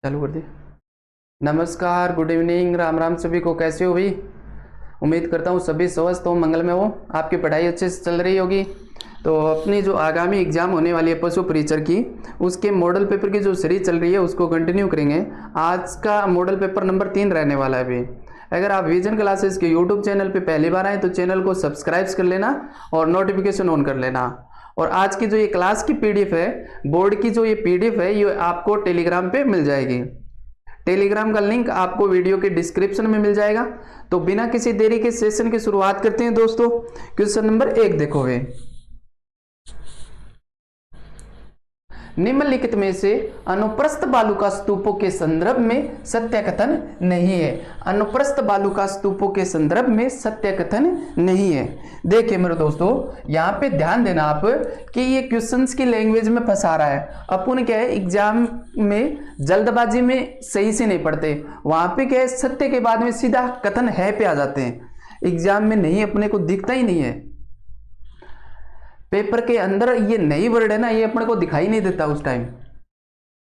चालू कर दिया। नमस्कार, गुड इवनिंग, राम राम सभी को। कैसे हो भाई? उम्मीद करता हूँ सभी स्वस्थ हो, मंगल में हो, आपकी पढ़ाई अच्छे से चल रही होगी। तो अपनी जो आगामी एग्जाम होने वाली है पशु परीक्षर की, उसके मॉडल पेपर की जो सीरीज चल रही है उसको कंटिन्यू करेंगे। आज का मॉडल पेपर नंबर 3 रहने वाला है। अभी अगर आप विजन क्लासेस के यूट्यूब चैनल पे पहली बार आए तो चैनल को सब्सक्राइब कर लेना और नोटिफिकेशन ऑन कर लेना। और आज की जो ये क्लास की पीडीएफ है, बोर्ड की जो ये पीडीएफ है, ये आपको टेलीग्राम पे मिल जाएगी। टेलीग्राम का लिंक आपको वीडियो के डिस्क्रिप्शन में मिल जाएगा। तो बिना किसी देरी के सेशन की शुरुआत करते हैं दोस्तों। क्वेश्चन नंबर 1 देखोगे, निम्नलिखित में से अनुप्रस्थ बालुका स्तूपों के संदर्भ में सत्य कथन नहीं है। अनुप्रस्थ बालुका स्तूपों के संदर्भ में सत्य कथन नहीं है। देखिए मेरे दोस्तों, यहाँ पे ध्यान देना आप कि ये क्वेश्चंस की लैंग्वेज में फंसा रहा है। अपन क्या है, एग्जाम में जल्दबाजी में सही से नहीं पढ़ते। वहां पे क्या है, सत्य के बाद में सीधा कथन है पे आ जाते हैं। एग्जाम में नहीं, अपने को दिखता ही नहीं है। पेपर के अंदर ये नई वर्ड है ना, ये अपने को दिखाई नहीं देता उस टाइम।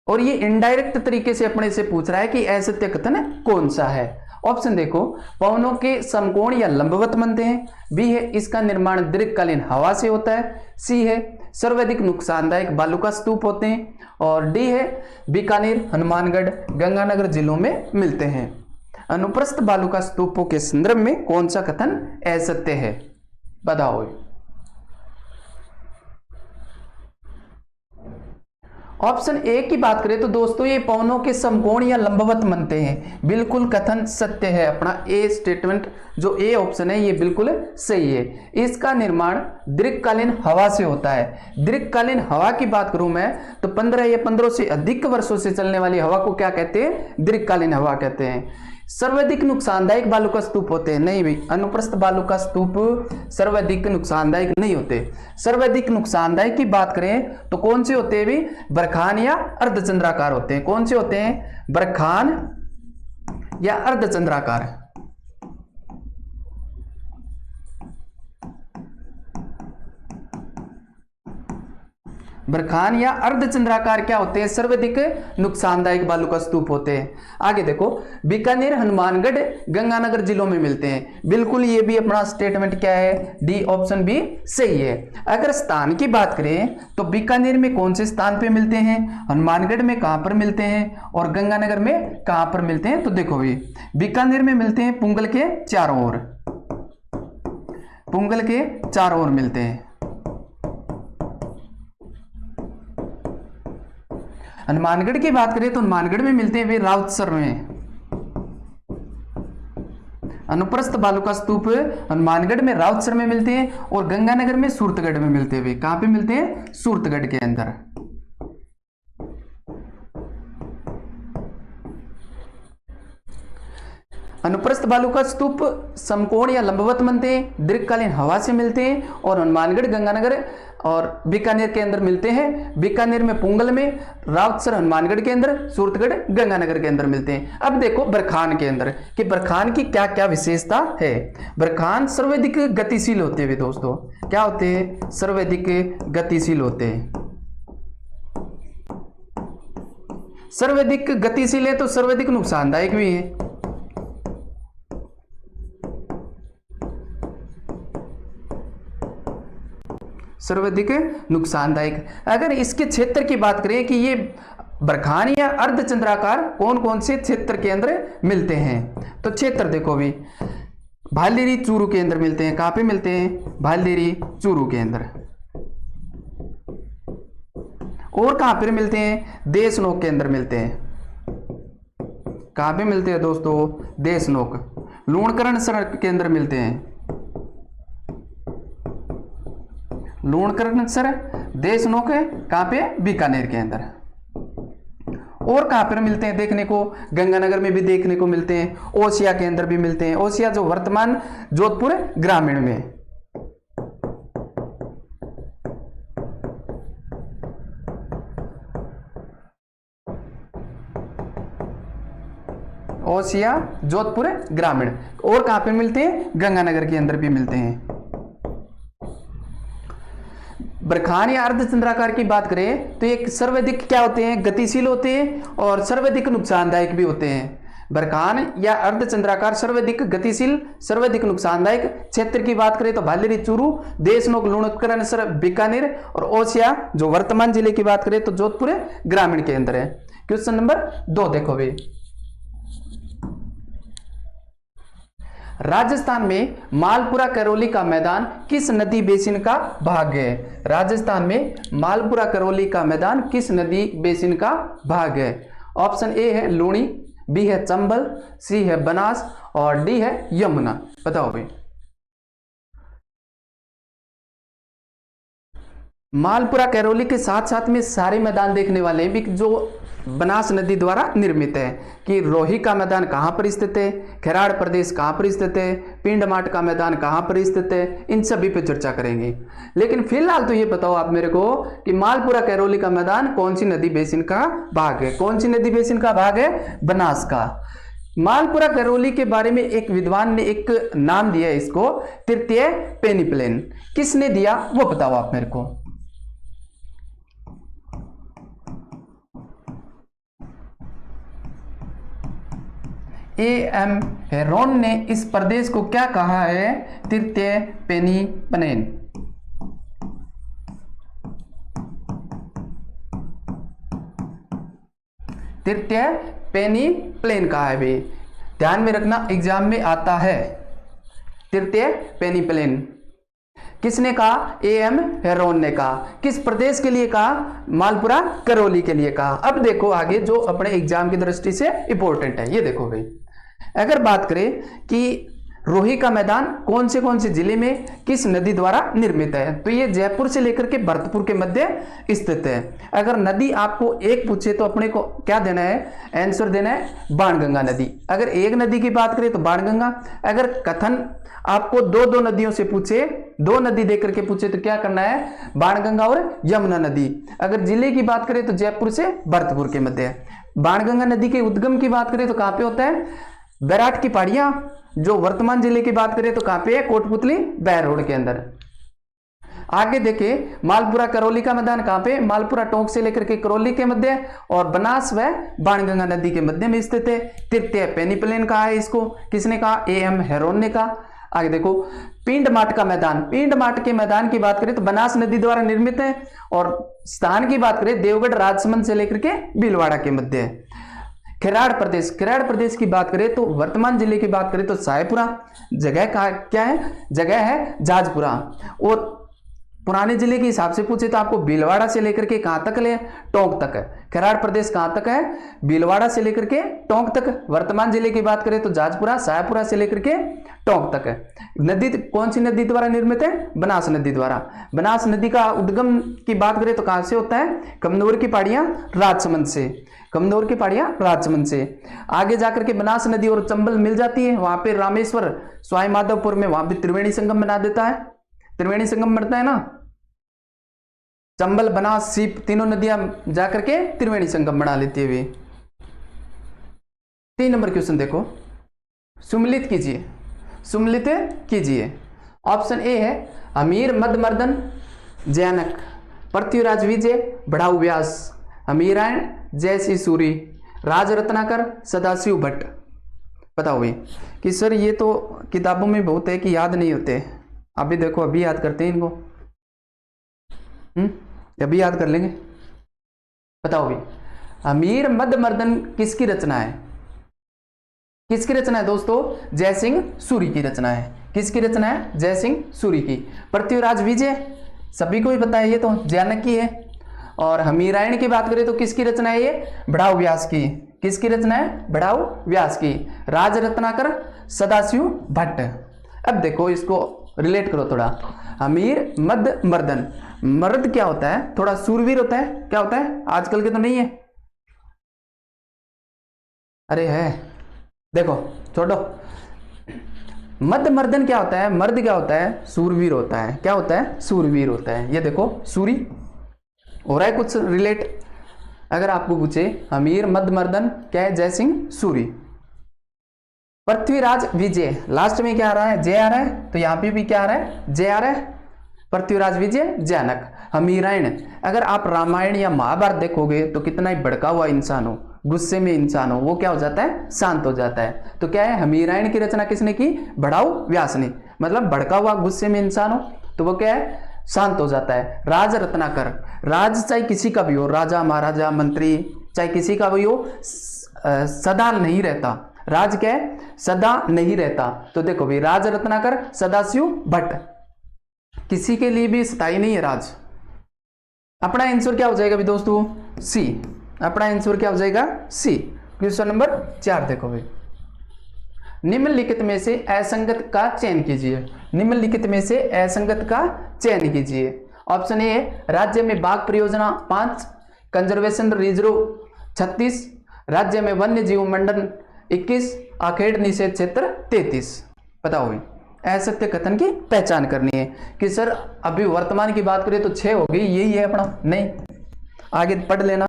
और ये इनडायरेक्ट तरीके से अपने से पूछ रहा है कि असत्य कथन कौन सा है। ऑप्शन देखो, पवनों के समकोण या लंबवत बनते हैं। बी है, इसका निर्माण दीर्घकालीन हवा से होता है। सी है, सर्वाधिक नुकसानदायक बालुका स्तूप होते हैं। और डी है, बीकानेर, हनुमानगढ़, गंगानगर जिलों में मिलते हैं। अनुप्रस्थ बालुका स्तूपों के संदर्भ में कौन सा कथन असत्य है, बताओ। ऑप्शन ए की बात करें तो दोस्तों ये पवनों के समकोण या लंबवत बनते हैं, बिल्कुल कथन सत्य है। अपना ए स्टेटमेंट जो ए ऑप्शन है ये बिल्कुल सही है। इसका निर्माण दीर्घकालीन हवा से होता है। दीर्घकालीन हवा की बात करूं मैं तो 15 या 15 से अधिक वर्षों से चलने वाली हवा को क्या कहते हैं? दीर्घकालीन हवा कहते हैं। सर्वाधिक नुकसानदायक बालुका स्तूप होते हैं, नहीं भाई, अनुप्रस्थ बालुका स्तूप सर्वाधिक नुकसानदायक नहीं होते। सर्वाधिक नुकसानदायक की बात करें तो कौन से होते हैं भी? बरखान या अर्धचंद्राकार होते हैं। कौन से होते हैं? बरखान या अर्धचंद्राकार। बरखान या अर्धचंद्राकार क्या होते हैं? सर्वाधिक नुकसानदायक बालुका स्तूप होते हैं। आगे देखो, बीकानेर, हनुमानगढ़, गंगानगर जिलों में मिलते हैं। बिल्कुल ये भी अपना स्टेटमेंट क्या है? डी ऑप्शन भी सही है। अगर स्थान की बात करें तो बीकानेर में कौन से स्थान पे मिलते हैं? हनुमानगढ़ में कहां पर मिलते हैं? और गंगानगर में कहां पर मिलते हैं? तो देखो भाई, बीकानेर में मिलते हैं पुंगल के चारों ओर। पुंगल के चारों ओर मिलते हैं। हनुमानगढ़ की बात करें तो हनुमानगढ़ में मिलते हैं वे राउतसर में। अनुप्रस्थ बालुका स्तूप हनुमानगढ़ में राउतसर में मिलते हैं। और गंगानगर में सूरतगढ़ में मिलते हुए। कहां पे मिलते हैं? सूरतगढ़ के अंदर। अनुप्रस्थ बालुका स्तूप समकोण या लंबवत बनते हैं, दीर्घकालीन हवा से मिलते हैं। और हनुमानगढ़, गंगानगर और बीकानेर के अंदर मिलते हैं। बीकानेर में पुंगल में, राउतसर हनुमानगढ़ के अंदर, सूरतगढ़ गंगानगर के अंदर मिलते हैं। अब देखो बरखान के अंदर कि बरखान की क्या क्या विशेषता है। बरखान सर्वाधिक गतिशील होते हैं दोस्तों। क्या होते हैं? सर्वाधिक गतिशील होते हैं। सर्वाधिक गतिशील है तो सर्वाधिक नुकसानदायक भी है। सर्वाधिक नुकसानदायक। अगर इसके क्षेत्र की बात करें कि ये बरखान या अर्धचंद्राकार कौन कौन से क्षेत्र के अंदर मिलते हैं, तो क्षेत्र देखो भी, भालदेरी, चूरू के अंदर मिलते हैं। कहां पे मिलते हैं? भालदेरी, चूरू के अंदर। और कहां पर मिलते हैं? देशनोक के अंदर मिलते हैं। कहां पे मिलते हैं दोस्तों? देशनोक। लूणकरण सड़क के अंदर मिलते हैं। लूणकरण सर, देशनोक है कहां पे? बीकानेर के अंदर। और कहां पर मिलते हैं देखने को? गंगानगर में भी देखने को मिलते हैं। ओसिया के अंदर भी मिलते हैं। ओसिया जो वर्तमान जोधपुर ग्रामीण में। ओसिया, जोधपुर ग्रामीण। और कहां पे मिलते हैं? गंगानगर के अंदर भी मिलते हैं। बरखान या अर्धचंद्राकार की बात करें तो ये सर्वाधिक क्या होते हैं, गतिशील होते हैं और सर्वाधिक नुकसानदायक भी होते हैं। बरखान या अर्धचंद्राकार सर्वाधिक गतिशील, सर्वाधिक नुकसानदायक। क्षेत्र की बात करें तो भालेरी चूरू, देशनोक लुणकरण बीकानेर और ओसिया जो वर्तमान जिले की बात करें तो जोधपुर ग्रामीण के अंदर है। क्वेश्चन नंबर 2 देखो भाई, राजस्थान में मालपुरा करौली का मैदान किस नदी बेसिन का भाग है? राजस्थान में मालपुरा करौली का मैदान किस नदी बेसिन का भाग है? ऑप्शन ए है लूणी, बी है चंबल, सी है बनास और डी है यमुना। बताओ भाई। मालपुरा करौली के साथ साथ में सारे मैदान देखने वाले हैं भी जो बनास नदी द्वारा निर्मित है कि रोही का मैदान कहाँ पर स्थित है, खेराड़ प्रदेश कहाँ पर स्थित है, पिंडमाट का मैदान कहाँ पर स्थित है, इन सभी पे चर्चा करेंगे। लेकिन फिलहाल तो ये बताओ आप मेरे को कि मालपुरा करौली का मैदान कौन सी नदी बेसिन का भाग है? कौन सी नदी बेसिन का भाग है? बनास का। मालपुरा करौली के बारे में एक विद्वान ने एक नाम दिया है इसको, तृतीय पेनिप्लेन। किसने दिया वो बताओ आप मेरे को। A.M. हेरोन ने इस प्रदेश को क्या कहा है? तृतीय पेनिप्लेन। तृतीय पेनिप्लेन कहा है भाई, ध्यान में रखना एग्जाम में आता है। तृतीय पेनिप्लेन किसने कहा? A.M. हेरोन ने कहा। किस प्रदेश के लिए कहा? मालपुरा करौली के लिए कहा। अब देखो आगे जो अपने एग्जाम की दृष्टि से इंपॉर्टेंट है, ये देखो भाई। अगर बात करें कि रोही का मैदान कौन से जिले में किस नदी द्वारा निर्मित है, तो ये जयपुर से लेकर के भरतपुर के मध्य स्थित है। अगर नदी आपको एक पूछे तो अपने को क्या देना है? आंसर देना है बाणगंगा नदी। अगर एक नदी की बात करें तो बाणगंगा। अगर कथन आपको दो नदियों से पूछे, 2 नदी देकर के पूछे तो क्या करना है? बाणगंगा और यमुना नदी। अगर जिले की बात करें तो जयपुर से भरतपुर के मध्य है। बाणगंगा नदी के उद्गम की बात करें तो कहां पे होता है? बैराट की पहाड़ियां। जो वर्तमान जिले की बात करें तो कहां पे है? कोटपुतली बैर रोड के अंदर। आगे देखें मालपुरा करौली का मैदान कहां पे? मालपुरा टोंक से लेकर के करौली के मध्य और बनास व बाणगंगा नदी के मध्य में स्थित है। तृतीय पेनिप्लेन कहा है इसको, किसने कहा? A.M. हेरोन ने कहा। आगे देखो पिंडमाट का मैदान। पिंडमाट के मैदान की बात करें तो बनास नदी द्वारा निर्मित है और स्थान की बात करें देवगढ़ राजसमंद से लेकर के भीलवाड़ा के मध्य है। खेराड़ प्रदेश, खेराड़ प्रदेश की बात करें तो वर्तमान जिले की बात करें तो सायपुरा। जगह का क्या है? जगह है जाजपुरा। और पुराने जिले के हिसाब से पूछे तो आपको भीलवाड़ा से लेकर के कहां तक ले? टोंक तक है। खेराड़ प्रदेश कहां तक है? भीलवाड़ा से लेकर के टोंक तक। वर्तमान जिले की बात करें तो जाजपुरा, सायपुरा से लेकर के टोंक तक है। नदी कौन सी नदी द्वारा निर्मित है? बनास नदी द्वारा। बनास नदी का उद्गम की बात करें तो कहां से होता है? कमनौर की पहाड़ियां राजसमंद से। कमनौर की पहाड़ियां राजसमंद से आगे जाकर के बनास नदी और चंबल मिल जाती है। वहां पे रामेश्वर स्वाई माधवपुर में वहां पे त्रिवेणी संगम बना देता है। त्रिवेणी संगम बनता है ना, चंबल बनास सीप तीनों नदियां जाकर के त्रिवेणी संगम बना लेती है। 3 नंबर क्वेश्चन देखो, सुमिलित कीजिए, सुमिलित कीजिए। ऑप्शन ए है अमीर मदमर्दन जैनक, पृथ्वीराज विजय बढ़ाऊ व्यास, अमीरायण जयसी सूरी, राज रत्नाकर सदाशिव भट्ट। बताओ भाई कि सर ये तो किताबों में बहुत है कि याद नहीं होते। अभी देखो अभी याद करते हैं इनको, अभी याद कर लेंगे। बताओ भाई अमीर मदमर्दन किसकी रचना है? किसकी रचना है दोस्तों? जयसिंह सूरी की रचना है। किसकी रचना है? जयसिंह सूरी की। पृथ्वीराज विजय सभी को ही पता है, ये तो जैनक की है। और अमीरायण की बात करें तो किसकी रचना है? ये बढ़ाऊ व्यास की। किसकी रचना है? बढ़ाऊ व्यास की। राज रत्नाकर सदाशिव भट्ट। अब देखो इसको रिलेट करो थोड़ा। अमीर मद मर्दन, मर्द क्या होता है? थोड़ा सूरवीर होता है। क्या होता है? आजकल के तो नहीं है, अरे है, देखो छोड़ो। मद मर्दन क्या होता है? मर्द क्या होता है? सूरवीर होता है। क्या होता है? सूरवीर होता है। ये देखो सूरी हो रहा है कुछ रिलेट। अगर आपको पूछे अमीर मद मर्दन क्या है? जयसिंह सूरी। पृथ्वीराज विजय, लास्ट में क्या आ रहा है? जय आ रहा है, तो यहां पे भी क्या आ रहा है? जय आ रहा है। पृथ्वीराज विजय जनक। हमीरायण, अगर आप रामायण या महाभारत देखोगे तो कितना ही भड़का हुआ इंसान हो, गुस्से में इंसान हो, वो क्या हो जाता है, शांत हो जाता है। तो क्या है, हमीरायण की रचना किसने की, भड़ाऊ व्यास ने। मतलब भड़का हुआ गुस्से में इंसान हो तो वो क्या है, शांत हो जाता है। राज रत्नाकर, राज चाहे किसी का भी हो, राजा महाराजा मंत्री चाहे किसी का भी हो, सदा नहीं रहता। राज क्या है, सदा नहीं रहता। तो देखो भाई, राज रत्नाकर सदाशिव भट्ट, किसी के लिए भी स्थायी नहीं है राज। अपना आंसर क्या हो जाएगा भी दोस्तों, सी। अपना आंसर क्या हो जाएगा, सी। क्वेश्चन नंबर 4 देखो भाई, निम्नलिखित में से असंगत का चयन कीजिए। निम्नलिखित में से असंगत का चयन कीजिए। ऑप्शन ए है राज्य में बाघ परियोजना 5, कंजर्वेशन रिजर्व 36, राज्य में वन्य जीव मंडल 21, आखेड़ निषेध क्षेत्र 33। बताओ भाई, असत्य कथन की पहचान करनी है कि सर अभी वर्तमान की बात करें तो 6 हो गई, यही है अपना, नहीं आगे पढ़ लेना।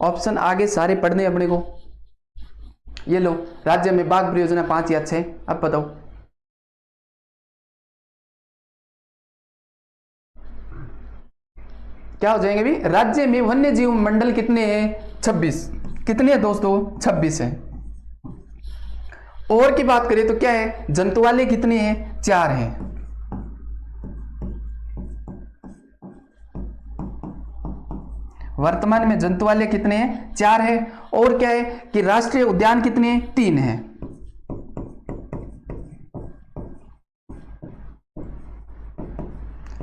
ऑप्शन आगे सारे पढ़ने अपने को। ये लो, राज्य में बाघ परियोजना 5 या 6। अब बताओ क्या हो जाएंगे भी, राज्य में वन्य जीव मंडल कितने हैं, 26। कितने हैं दोस्तों, 26 है। और की बात करें तो क्या है, जंतुवाले कितने हैं, 4 हैं। वर्तमान में जंतुवाले कितने हैं, 4 है। और क्या है कि राष्ट्रीय उद्यान कितने हैं, 3 हैं।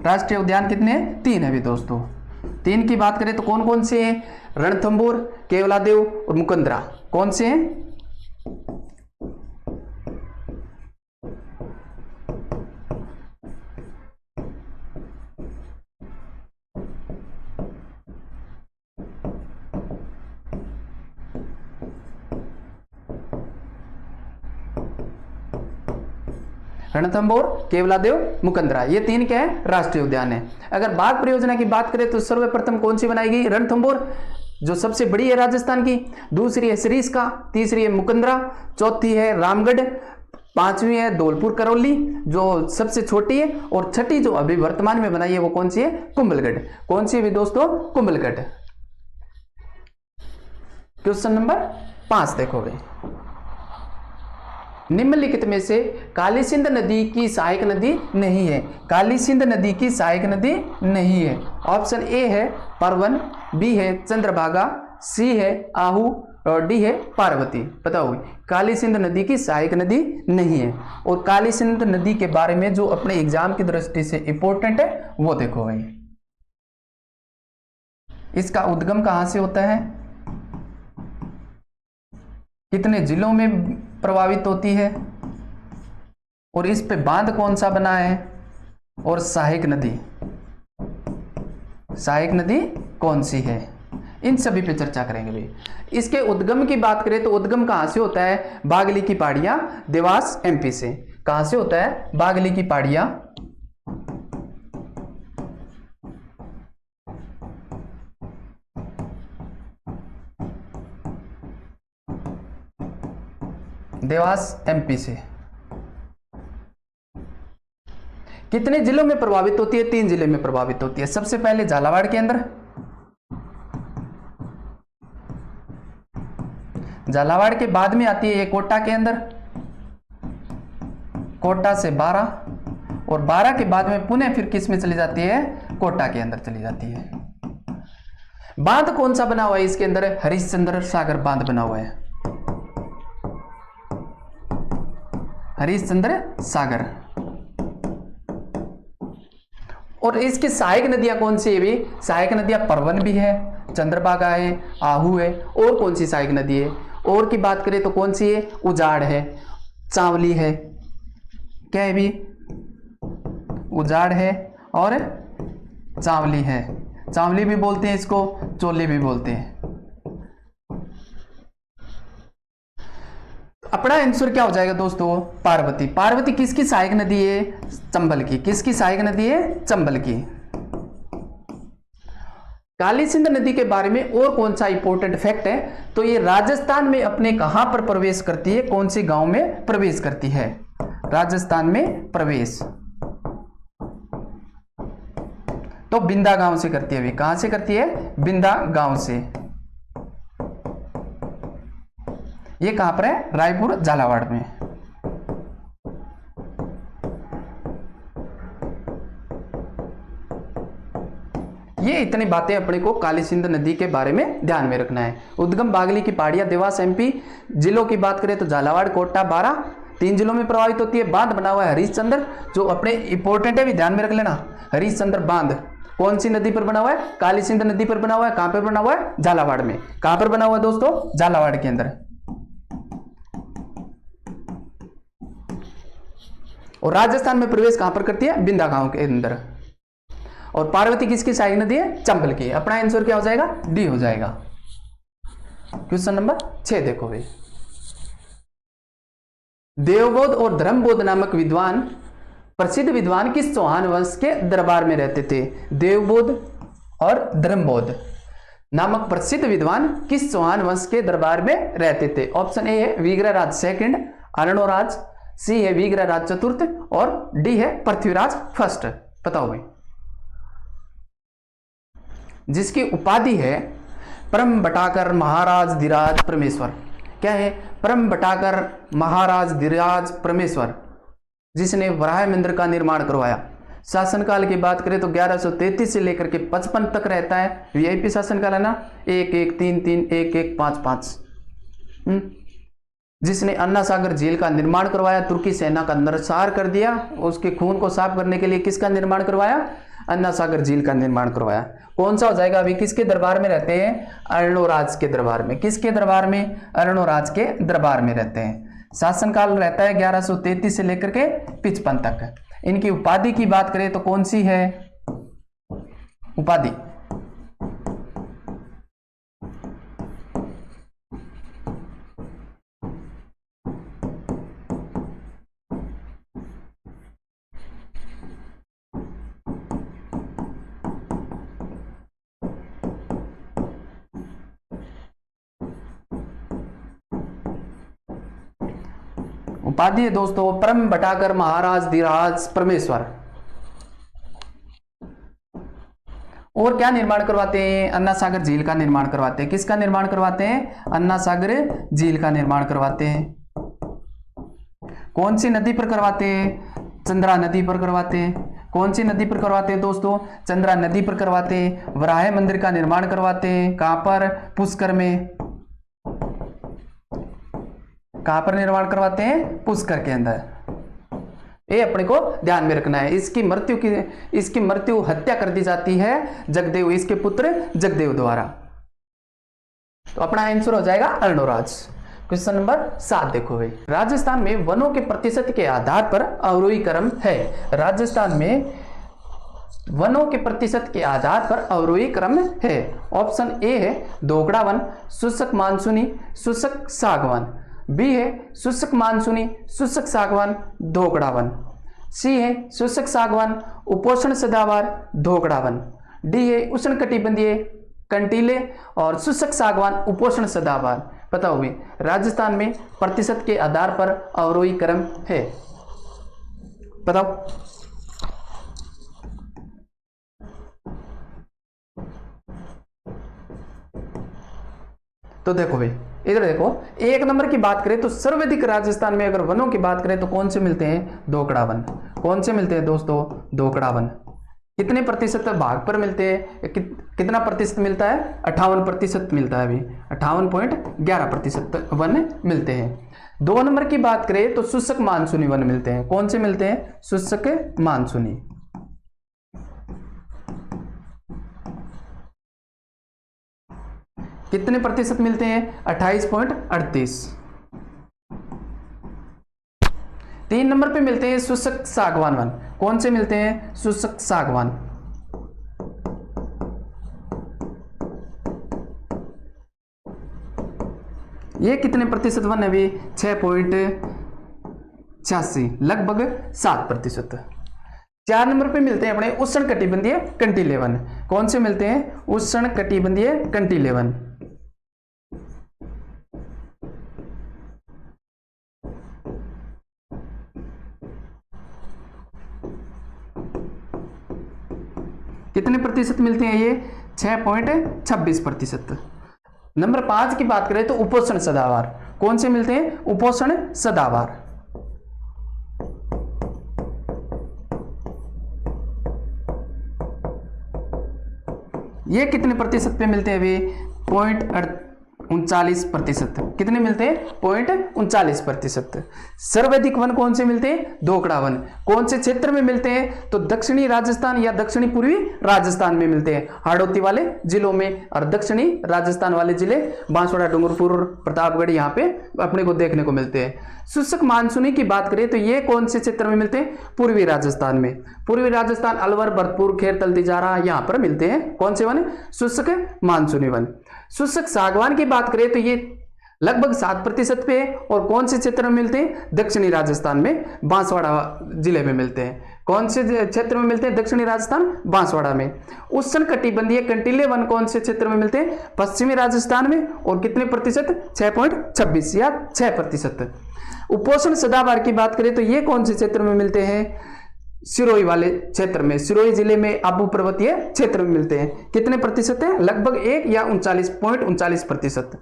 राष्ट्रीय उद्यान कितने हैं, 3 है भी दोस्तों। 3 की बात करें तो कौन कौन से हैं, रणथंभौर, केवलादेव और मुकुंदरा। कौन से हैं, रणथंभौर, केवलादेव, मुकुंदरा, ये 3 क्या है, राष्ट्रीय उद्यान है। अगर बाघ परियोजना की बात करें तो सर्वप्रथम कौन सी बनाई गई, रणथंभौर जो सबसे बड़ी है राजस्थान की, दूसरी है सरिस्का, तीसरी है मुकुंदरा, चौथी है रामगढ़, 5वीं है धौलपुर करौली जो सबसे छोटी है, और छठी जो अभी वर्तमान में बनाई है वो कौन सी है, कुंभलगढ़। कौन सी है दोस्तों, कुंभलगढ़। क्वेश्चन नंबर 5 देखोगे, निम्नलिखित में से काली सिंध नदी की सहायक नदी नहीं है। काली सिंध नदी की सहायक नदी नहीं है। ऑप्शन ए है परवन, बी है चंद्रभागा, सी है आहू और डी है पार्वती। बताओ, काली सिंध नदी की सहायक नदी नहीं है। और काली सिंध नदी के बारे में जो अपने एग्जाम की दृष्टि से इंपॉर्टेंट है वो देखो भाई, इसका उद्गम कहां से होता है, कितने जिलों में प्रभावित होती है, और इस पे बांध कौन सा बना है, और सहायक नदी कौन सी है, इन सभी पे चर्चा करेंगे भाई। इसके उद्गम की बात करें तो उद्गम कहां से होता है, बागली की पहाड़ियां, देवास एमपी से। कहां से होता है, बागली की पहाड़ियां देवास एमपी से। कितने जिलों में प्रभावित होती है, 3 जिले में प्रभावित होती है। सबसे पहले झालावाड़ के अंदर, झालावाड़ के बाद में आती है ये कोटा के अंदर, कोटा से 12, और 12 के बाद में पुणे फिर किस में चली जाती है, कोटा के अंदर चली जाती है। बांध कौन सा बना हुआ है इसके अंदर, हरिश्चंद्र सागर बांध बना हुआ है, हरिश्चंद्र सागर। और इसकी सहायक नदियां कौन सी है भी, सहायक नदियां परवन भी है, चंद्रभागा है, आहू है, और कौन सी सहायक नदी है, और की बात करें तो कौन सी है, उजाड़ है, चावली है, क्या है भी, उजाड़ है और चावली है। चावली भी बोलते हैं इसको, चोली भी बोलते हैं। अपना आंसर क्या हो जाएगा दोस्तों, पार्वती। पार्वती किसकी सहायक नदी है, चंबल की। किसकी सहायक नदी है, चंबल की। काली सिंध नदी के बारे में और कौन सा इंपॉर्टेंट फैक्ट है, तो ये राजस्थान में अपने कहां पर प्रवेश करती है, कौन से गांव में प्रवेश करती है, राजस्थान में प्रवेश। तो बिंदा गांव से करती है। अभी कहां से करती है? बिंदा गांव से। ये कहां पर है? रायपुर झालावाड़ में। ये इतनी बातें अपने को काली सिंध नदी के बारे में ध्यान में रखना है। उद्गम बागली की पहाड़ियां देवास एमपी। जिलों की बात करें तो झालावाड़, कोटा, बारा, 3 जिलों में प्रभावित होती है। बांध बना हुआ है हरिश्चंद्र, जो अपने इंपॉर्टेंट है, भी ध्यान में रख लेना। हरिश्चंद्र बांध कौन सी नदी पर बना हुआ है? काली सिंध नदी पर बना हुआ है। कहां पर बना हुआ है? झालावाड़ में। कहां पर बना हुआ है दोस्तों? झालावाड़ के अंदर। और राजस्थान में प्रवेश कहां पर करती है? बिंदा गांव के अंदर। और पार्वती किसकी सहायक नदी है? चंबल की। अपना आंसर क्या हो जाएगा? डी हो जाएगा। क्वेश्चन नंबर 6 देखो भाई। देवबोध और धर्मबोध नामक विद्वान, प्रसिद्ध विद्वान किस चौहान वंश के दरबार में रहते थे? देवबोध और धर्मबोध नामक प्रसिद्ध विद्वान किस चौहान वंश के दरबार में रहते थे? ऑप्शन ए है विग्रहराज सेकंड अर्णोराज, सी है विग्रहराज चतुर्थ, और डी है पृथ्वीराज फर्स्ट। बताओ भाई। जिसकी उपाधि है परम बटाकर महाराज धीराज परमेश्वर। क्या है? परम बटाकर महाराज धीराज परमेश्वर, जिसने वराह मंदिर का निर्माण करवाया। शासनकाल की बात करें तो 1133 से लेकर के 55 तक रहता है। वीआईपी शासनकाल है ना, 1133 1155। जिसने अन्ना सागर झील का निर्माण करवाया, तुर्की सेना का नरसंहार कर दिया, उसके खून को साफ करने के लिए किसका निर्माण करवाया? अन्ना सागर झील का निर्माण करवाया। कौन सा हो जाएगा? अभी किसके दरबार में रहते हैं? अर्णोराज के दरबार में। किसके दरबार में? अर्णोराज के दरबार में रहते हैं। शासनकाल रहता है 1133 से लेकर के 55 तक। इनकी उपाधि की बात करें तो कौन सी है उपाधि? उपाधि है दोस्तों परम बटाकर महाराज धीराज परमेश्वर। और क्या निर्माण करवाते हैं? अन्ना सागर झील का निर्माण करवाते हैं। किसका निर्माण करवाते हैं? अन्ना सागर झील का निर्माण करवाते हैं। कौन सी नदी पर करवाते हैं? चंद्रा नदी पर करवाते हैं। कौन सी नदी पर करवाते हैं दोस्तों? चंद्रा नदी पर करवाते हैं। वराह मंदिर का निर्माण करवाते हैं। कहां पर? पुष्कर में। कहां पर निर्माण करवाते हैं? पुष्कर के अंदर। ये अपने को ध्यान में रखना है। इसकी मृत्यु हत्या कर दी जाती है जगदेव, इसके पुत्र जगदेव द्वारा। तो अपना आंसर हो जाएगा अर्णोराज। क्वेश्चन नंबर 7 देखो भाई। राजस्थान में वनों के प्रतिशत के आधार पर अवरोही क्रम है। राजस्थान में वनों के प्रतिशत के आधार पर अवरोही क्रम है। ऑप्शन ए है दोगड़ा वन, शुष्क मानसूनी, शुष्क सागवान। बी है शुष्क मानसूनी, शुष्क सागवान, दोगड़ा वन। सी है शुष्क सागवान, उपोष्ण सदाबहार, दोगड़ा वन। डी है उष्णकटिबंधीय कंटीले और शुष्क सागवान, उपोष्ण सदाबहार। बताओ भी राजस्थान में प्रतिशत के आधार पर अवरोही क्रम है। बताओ। तो देखो भाई इधर देखो, एक नंबर की बात करें तो सर्वाधिक राजस्थान में अगर वनों की बात करें तो कौन से मिलते हैं? दोकड़ा वन। कौन से मिलते हैं दोस्तों? दोकड़ा वन। कितने प्रतिशत भाग पर मिलते हैं? कितना प्रतिशत मिलता है? 58% मिलता है। अभी 58.11% वन मिलते हैं। 2 नंबर की बात करें तो शुष्क मानसूनी वन मिलते हैं। कौन से मिलते हैं? शुष्क मानसूनी। कितने प्रतिशत मिलते हैं? 28.38। 3 नंबर पे मिलते हैं शुष्क सागवान वन। कौन से मिलते हैं? शुष्क सागवान। ये कितने प्रतिशत वन है अभी? 6.86, लगभग 7%। 4 नंबर पे मिलते हैं अपने उष्णकटिबंधीय कंटीले वन। कौन से मिलते हैं? उष्णकटिबंधीय कंटीले वन। कितने प्रतिशत मिलते हैं ये? 6.26%। नंबर 5 की बात करें तो उपोष्ण सदाबहार, कौन से मिलते हैं? उपोष्ण सदाबहार। ये कितने प्रतिशत पे मिलते हैं अभी? 0.39%। कितने मिलते हैं? 0.39%। सर्वाधिक वन कौन से मिलते हैं? दोकड़ा वन। कौन से क्षेत्र में मिलते हैं? तो दक्षिणी राजस्थान या दक्षिणी पूर्वी राजस्थान में मिलते हैं, हाड़ौती वाले जिलों में। और दक्षिणी राजस्थान वाले जिले बांसवाड़ा, डूंगरपुर, प्रतापगढ़ यहाँ पे अपने को देखने को मिलते हैं। शुष्क मानसूनी की बात करें तो ये कौन से क्षेत्र में मिलते हैं? पूर्वी राजस्थान में। पूर्वी राजस्थान अलवर, भरतपुर, खेरतल, तिजारा यहाँ पर मिलते हैं कौन से वन? शुष्क मानसूनी वन। शुष्क सागवान की बात करें तो ये लगभग 7% पे है। और कौन से क्षेत्र में मिलते हैं? दक्षिणी राजस्थान में, बांसवाड़ा जिले में मिलते हैं। कौन से क्षेत्र में मिलते हैं? दक्षिणी राजस्थान, बांसवाड़ा में। उष्ण कटिबंधीय कंटीले वन कौन से क्षेत्र में मिलते हैं? पश्चिमी राजस्थान में। और कितने प्रतिशत? 6.26 या 6%। उपोष्ण सदाबहार की बात करें तो ये कौन से क्षेत्र में मिलते हैं? सिरोही वाले क्षेत्र में, सिरोही जिले में आबू पर्वतीय क्षेत्र में मिलते हैं। कितने प्रतिशत है? लगभग 1 या 39.39%।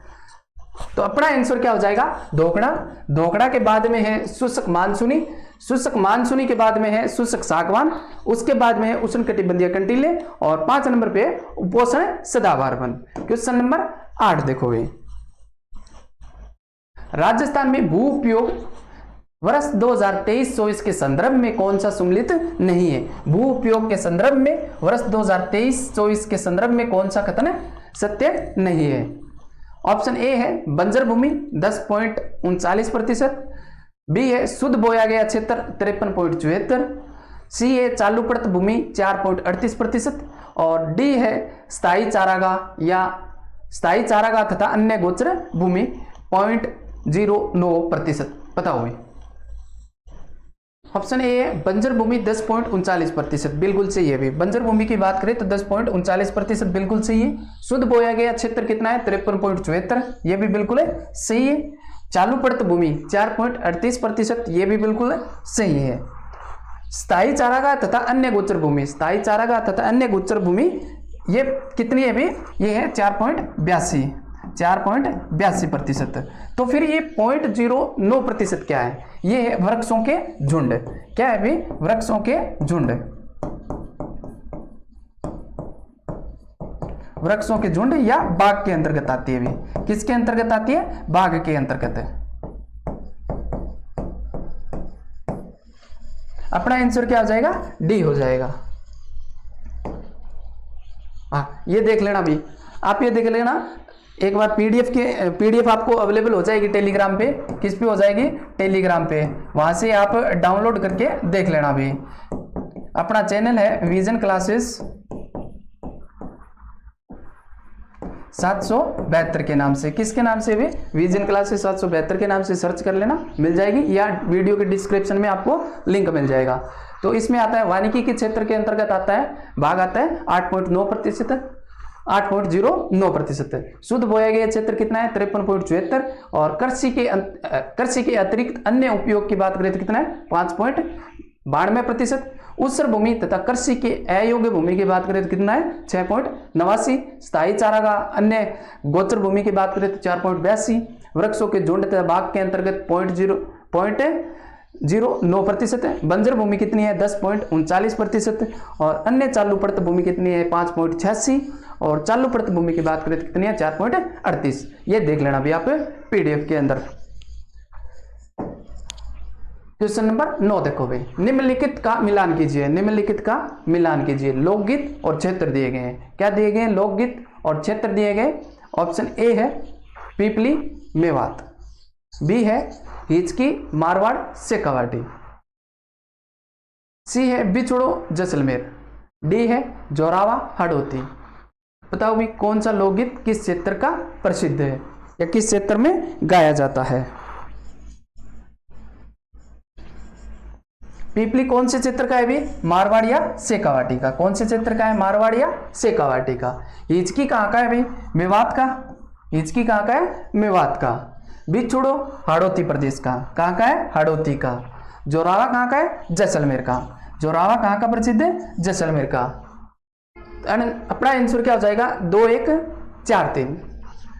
तो अपना आंसर क्या हो जाएगा? दोकड़ा। दोकड़ा के बाद में है शुष्क मानसूनी, शुष्क मानसूनी के बाद में है शुष्क सागवान, उसके बाद में है उष्णकटिबंधीय कंटीले, और 5 नंबर पे उपोष्ण सदाबहार वन। क्वेश्चन नंबर 8 देखोगे, राजस्थान में भू उपयोग वर्ष 2023-24 के संदर्भ में कौन सा सम्मिलित नहीं है? भू उपयोग के संदर्भ में वर्ष 2023-24 के संदर्भ में कौन सा कथन सत्य नहीं है? ऑप्शन ए है बंजर भूमि 10.39%, बी है शुद्ध बोया गया क्षेत्र 53.74%, सी है चालू प्रत भूमि 4.38%, और डी है स्थायी चारागाह या स्थायी चारागाह तथा अन्य गोचर भूमि 0.09%। बताओ भाई। ऑप्शन ए है बंजर भूमि 10.39%, बिल्कुल सही है भाई। बंजर भूमि की बात करें तो 10.39% बिल्कुल सही है। शुद्ध बोया गया क्षेत्र कितना है? 53.74, ये भी बिल्कुल सही है। चालू पड़त भूमि 4.38%, ये भी बिल्कुल सही है। स्थायी चारागाह तथा अन्य गोचर भूमि, स्थायी चारागाह तथा अन्य गोचर भूमि ये कितनी है भाई? ये है 4.82%। तो फिर ये 0.09% क्या है? ये है वृक्षों के झुंड। क्या है भाई? वृक्षों के झुंड। वृक्षों के झुंड या बाघ के अंतर्गत आती है भाई। किसके अंतर्गत आती है? बाघ के अंतर्गत है। अपना आंसर क्या हो जाएगा? डी हो जाएगा। हाँ, ये देख लेना भाई, आप ये देख लेना एक बार। पीडीएफ आपको अवेलेबल हो जाएगी टेलीग्राम पे। किस पे हो जाएगी? टेलीग्राम पे। वहां से आप डाउनलोड करके देख लेना भी। अपना चैनल है विजन क्लासेस 772 के नाम से। किसके नाम से भी? विजन क्लासेस 772 के नाम से सर्च कर लेना, मिल जाएगी, या वीडियो के डिस्क्रिप्शन में आपको लिंक मिल जाएगा। तो इसमें आता है वानिकी के क्षेत्र के अंतर्गत आता है, भाग आता है 8.09%, 8.09%। शुद्ध बोया गया क्षेत्र कितना है? 53.74, और कृषि के अतिरिक्त अन्य उपयोग की बात करें तो कितना है? 5.92%। ऊसर भूमि तथा कृषि के अयोग्य भूमि की बात करें तो कितना है? 6.89। स्थायी चारागाह अन्य गोचर भूमि की बात करें तो 4.82। वृक्षों के झुंड तथा बाग के अंतर्गत 0.09% है। बंजर भूमि कितनी है? 10.39%, और अन्य चालू पड़त भूमि कितनी है? 5.86, और चालू पड़त भूमि की बात करें तो कितनी है? 4.38। ये देख लेना भी आप पीडीएफ के अंदर। क्वेश्चन नंबर 9 देखो भाई, निम्नलिखित का मिलान कीजिए। निम्नलिखित का मिलान कीजिए। लोकगीत और क्षेत्र दिए गए हैं। क्या दिए गए हैं? लोकगीत और क्षेत्र दिए गए। ऑप्शन ए है पीपली मेवात, बी है हिचकी मारवाड़ शेखावाटी, सी है बिछड़ो जैसलमेर, डी है जोरावा हाड़ौती। बताओ भी कौन सा लोकगीत किस क्षेत्र का प्रसिद्ध है या किस क्षेत्र में गाया जाता है? पीपली कौन से क्षेत्र का है भी? मारवाड़ या शेखावाटी का। कौन से क्षेत्र का है? मारवाड़ या शेखावाटी का। हिचकी कहाँ का है भाई? मेवात का। हिचकी कहाँ का है? मेवात का। बिछड़ो हाड़ौती प्रदेश का। कहाँ का है? हाड़ौती का। जोरावा कहाँ का है? जैसलमेर का। जोरावा कहाँ का प्रसिद्ध है? जैसलमेर का। अपना आंसर क्या हो जाएगा, 2 1 4 3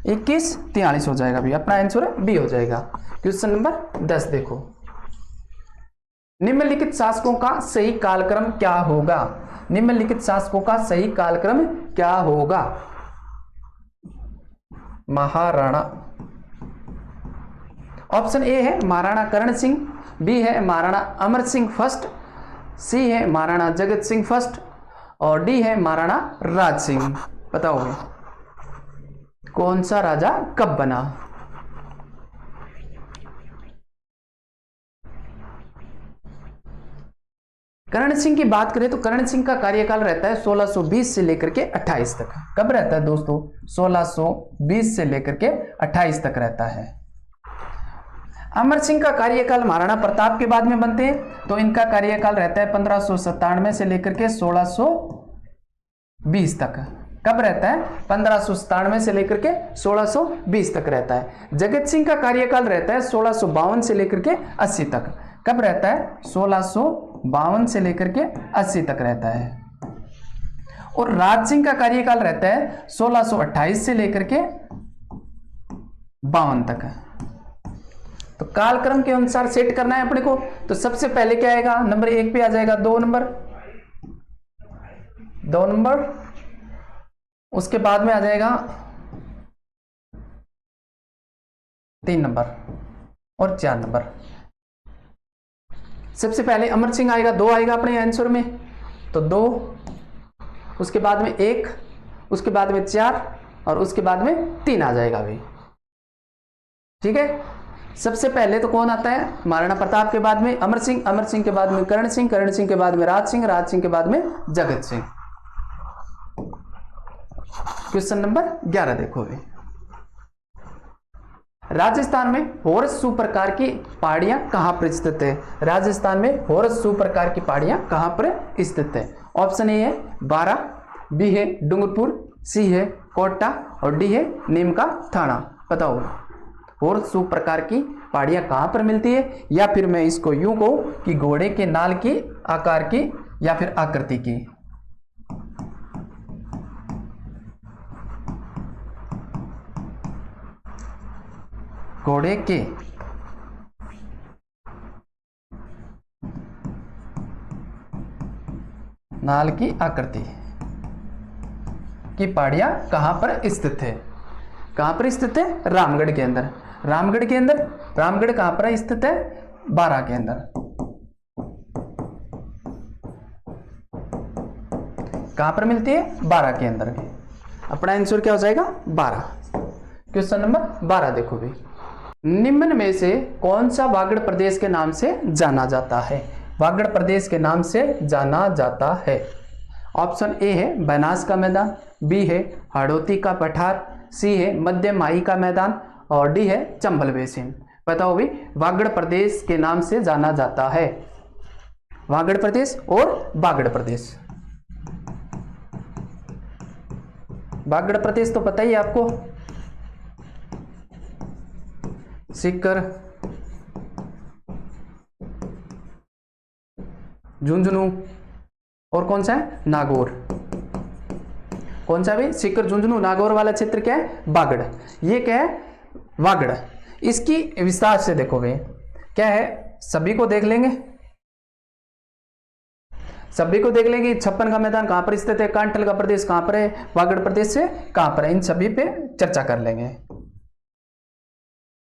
21 43 हो जाएगा भी, अपना आंसर बी हो जाएगा। क्वेश्चन नंबर 10 देखो, निम्नलिखित शासकों का सही कालक्रम क्या होगा। निम्नलिखित शासकों का सही कालक्रम क्या होगा। महाराणा, ऑप्शन ए है महाराणा करण सिंह, बी है महाराणा अमर सिंह फर्स्ट, सी है महाराणा जगत सिंह फर्स्ट और डी है महाराणा राज सिंह। बताओगे कौन सा राजा कब बना। करण सिंह की बात करें तो करण सिंह का कार्यकाल रहता है 1620 से लेकर के 28 तक। कब रहता है दोस्तों, 1620 से लेकर के 28 तक रहता है। अमर सिंह का कार्यकाल महाराणा प्रताप के बाद में बनते हैं, तो इनका कार्यकाल रहता है 1597 से लेकर के 1620 तक। कब रहता है, 1597 से लेकर के 1620 तक रहता है। जगत सिंह का कार्यकाल रहता है 1652 से लेकर के 80 तक। कब रहता है, 1652 से लेकर के 80 तक रहता है। और राज सिंह का कार्यकाल रहता है 1628 से लेकर के 52 तक। तो कालक्रम के अनुसार सेट करना है अपने को। तो सबसे पहले क्या आएगा, नंबर 1 पे आ जाएगा 2 नंबर, उसके बाद में आ जाएगा 3 नंबर और 4 नंबर। सबसे पहले अमर सिंह आएगा, 2 आएगा अपने आंसर में, तो 2, उसके बाद में 1, उसके बाद में 4 और उसके बाद में 3 आ जाएगा भाई। ठीक है, सबसे पहले तो कौन आता है, महाराणा प्रताप के बाद में अमर सिंह, अमर सिंह के बाद में करण सिंह, करण सिंह के बाद में राज सिंह, राज सिंह के बाद में जगत सिंह। क्वेश्चन नंबर 11 देखो भाई, राजस्थान में होरसू प्रकार की पहाड़ियां कहां पर स्थित है। राजस्थान में होरसू प्रकार की पहाड़ियां कहां पर स्थित है। ऑप्शन ए है बारा, बी है डूंगरपुर, सी है कोटा और डी है नीम का थाना। बताओ होरसू प्रकार की पहाड़ियां कहां पर मिलती है, या फिर मैं इसको यूं कहूं कि घोड़े के नाल की आकार की या फिर आकृति की। घोड़े के नाल की आकृति की पहाड़ियां कहां पर स्थित है। कहां पर स्थित है, रामगढ़ के अंदर। रामगढ़ के अंदर, रामगढ़ कहां पर स्थित है, बारा के अंदर। कहां पर मिलती है, बारा के अंदर। अपना आंसर क्या हो जाएगा, 12। क्वेश्चन नंबर 12 देखो भी, निम्न में से कौन सा वागड़ प्रदेश के नाम से जाना जाता है। वागड़ प्रदेश के नाम से जाना जाता है। ऑप्शन ए है बनास का मैदान, बी है हाड़ौती का पठार, सी है मध्य माही का मैदान और डी है चंबल बेसिन। बताओ भी वागड़ प्रदेश के नाम से जाना जाता है। वागड़ प्रदेश और बागड़ प्रदेश। बागड़ प्रदेश तो पता ही है आपको, सीकर, झुंझुनू और कौन सा है, नागौर। कौन सा भी, सीकर, झुंझुनू, नागौर वाला क्षेत्र क्या है, बागड़। ये क्या है, वागड़। इसकी विस्तार से देखो वे क्या है, सभी को देख लेंगे। सभी को देख लेंगे। छप्पन का मैदान कहां पर स्थित है, कांठल का प्रदेश कहां पर है, वागड़ प्रदेश से कहां पर है, इन सभी पे चर्चा कर लेंगे।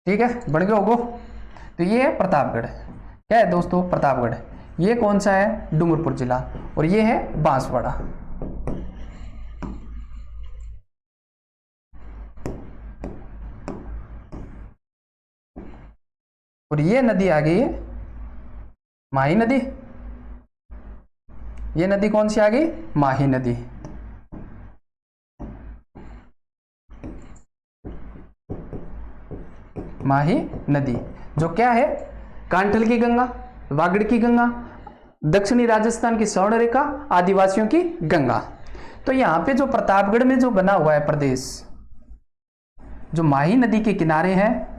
ठीक है, बढ़ गया होगो। तो ये है प्रतापगढ़। क्या है दोस्तों, प्रतापगढ़। ये कौन सा है, डूंगरपुर जिला। और ये है बांसवाड़ा। और ये नदी आ गई है माही नदी। ये नदी कौन सी आ गई, माही नदी। माही नदी जो क्या है, कांठल की गंगा, वागड़ की गंगा, दक्षिणी राजस्थान की स्वर्ण रेखा, आदिवासियों की गंगा। तो यहाँ पे जो प्रतापगढ़ में जो बना हुआ है प्रदेश, जो माही नदी के किनारे है,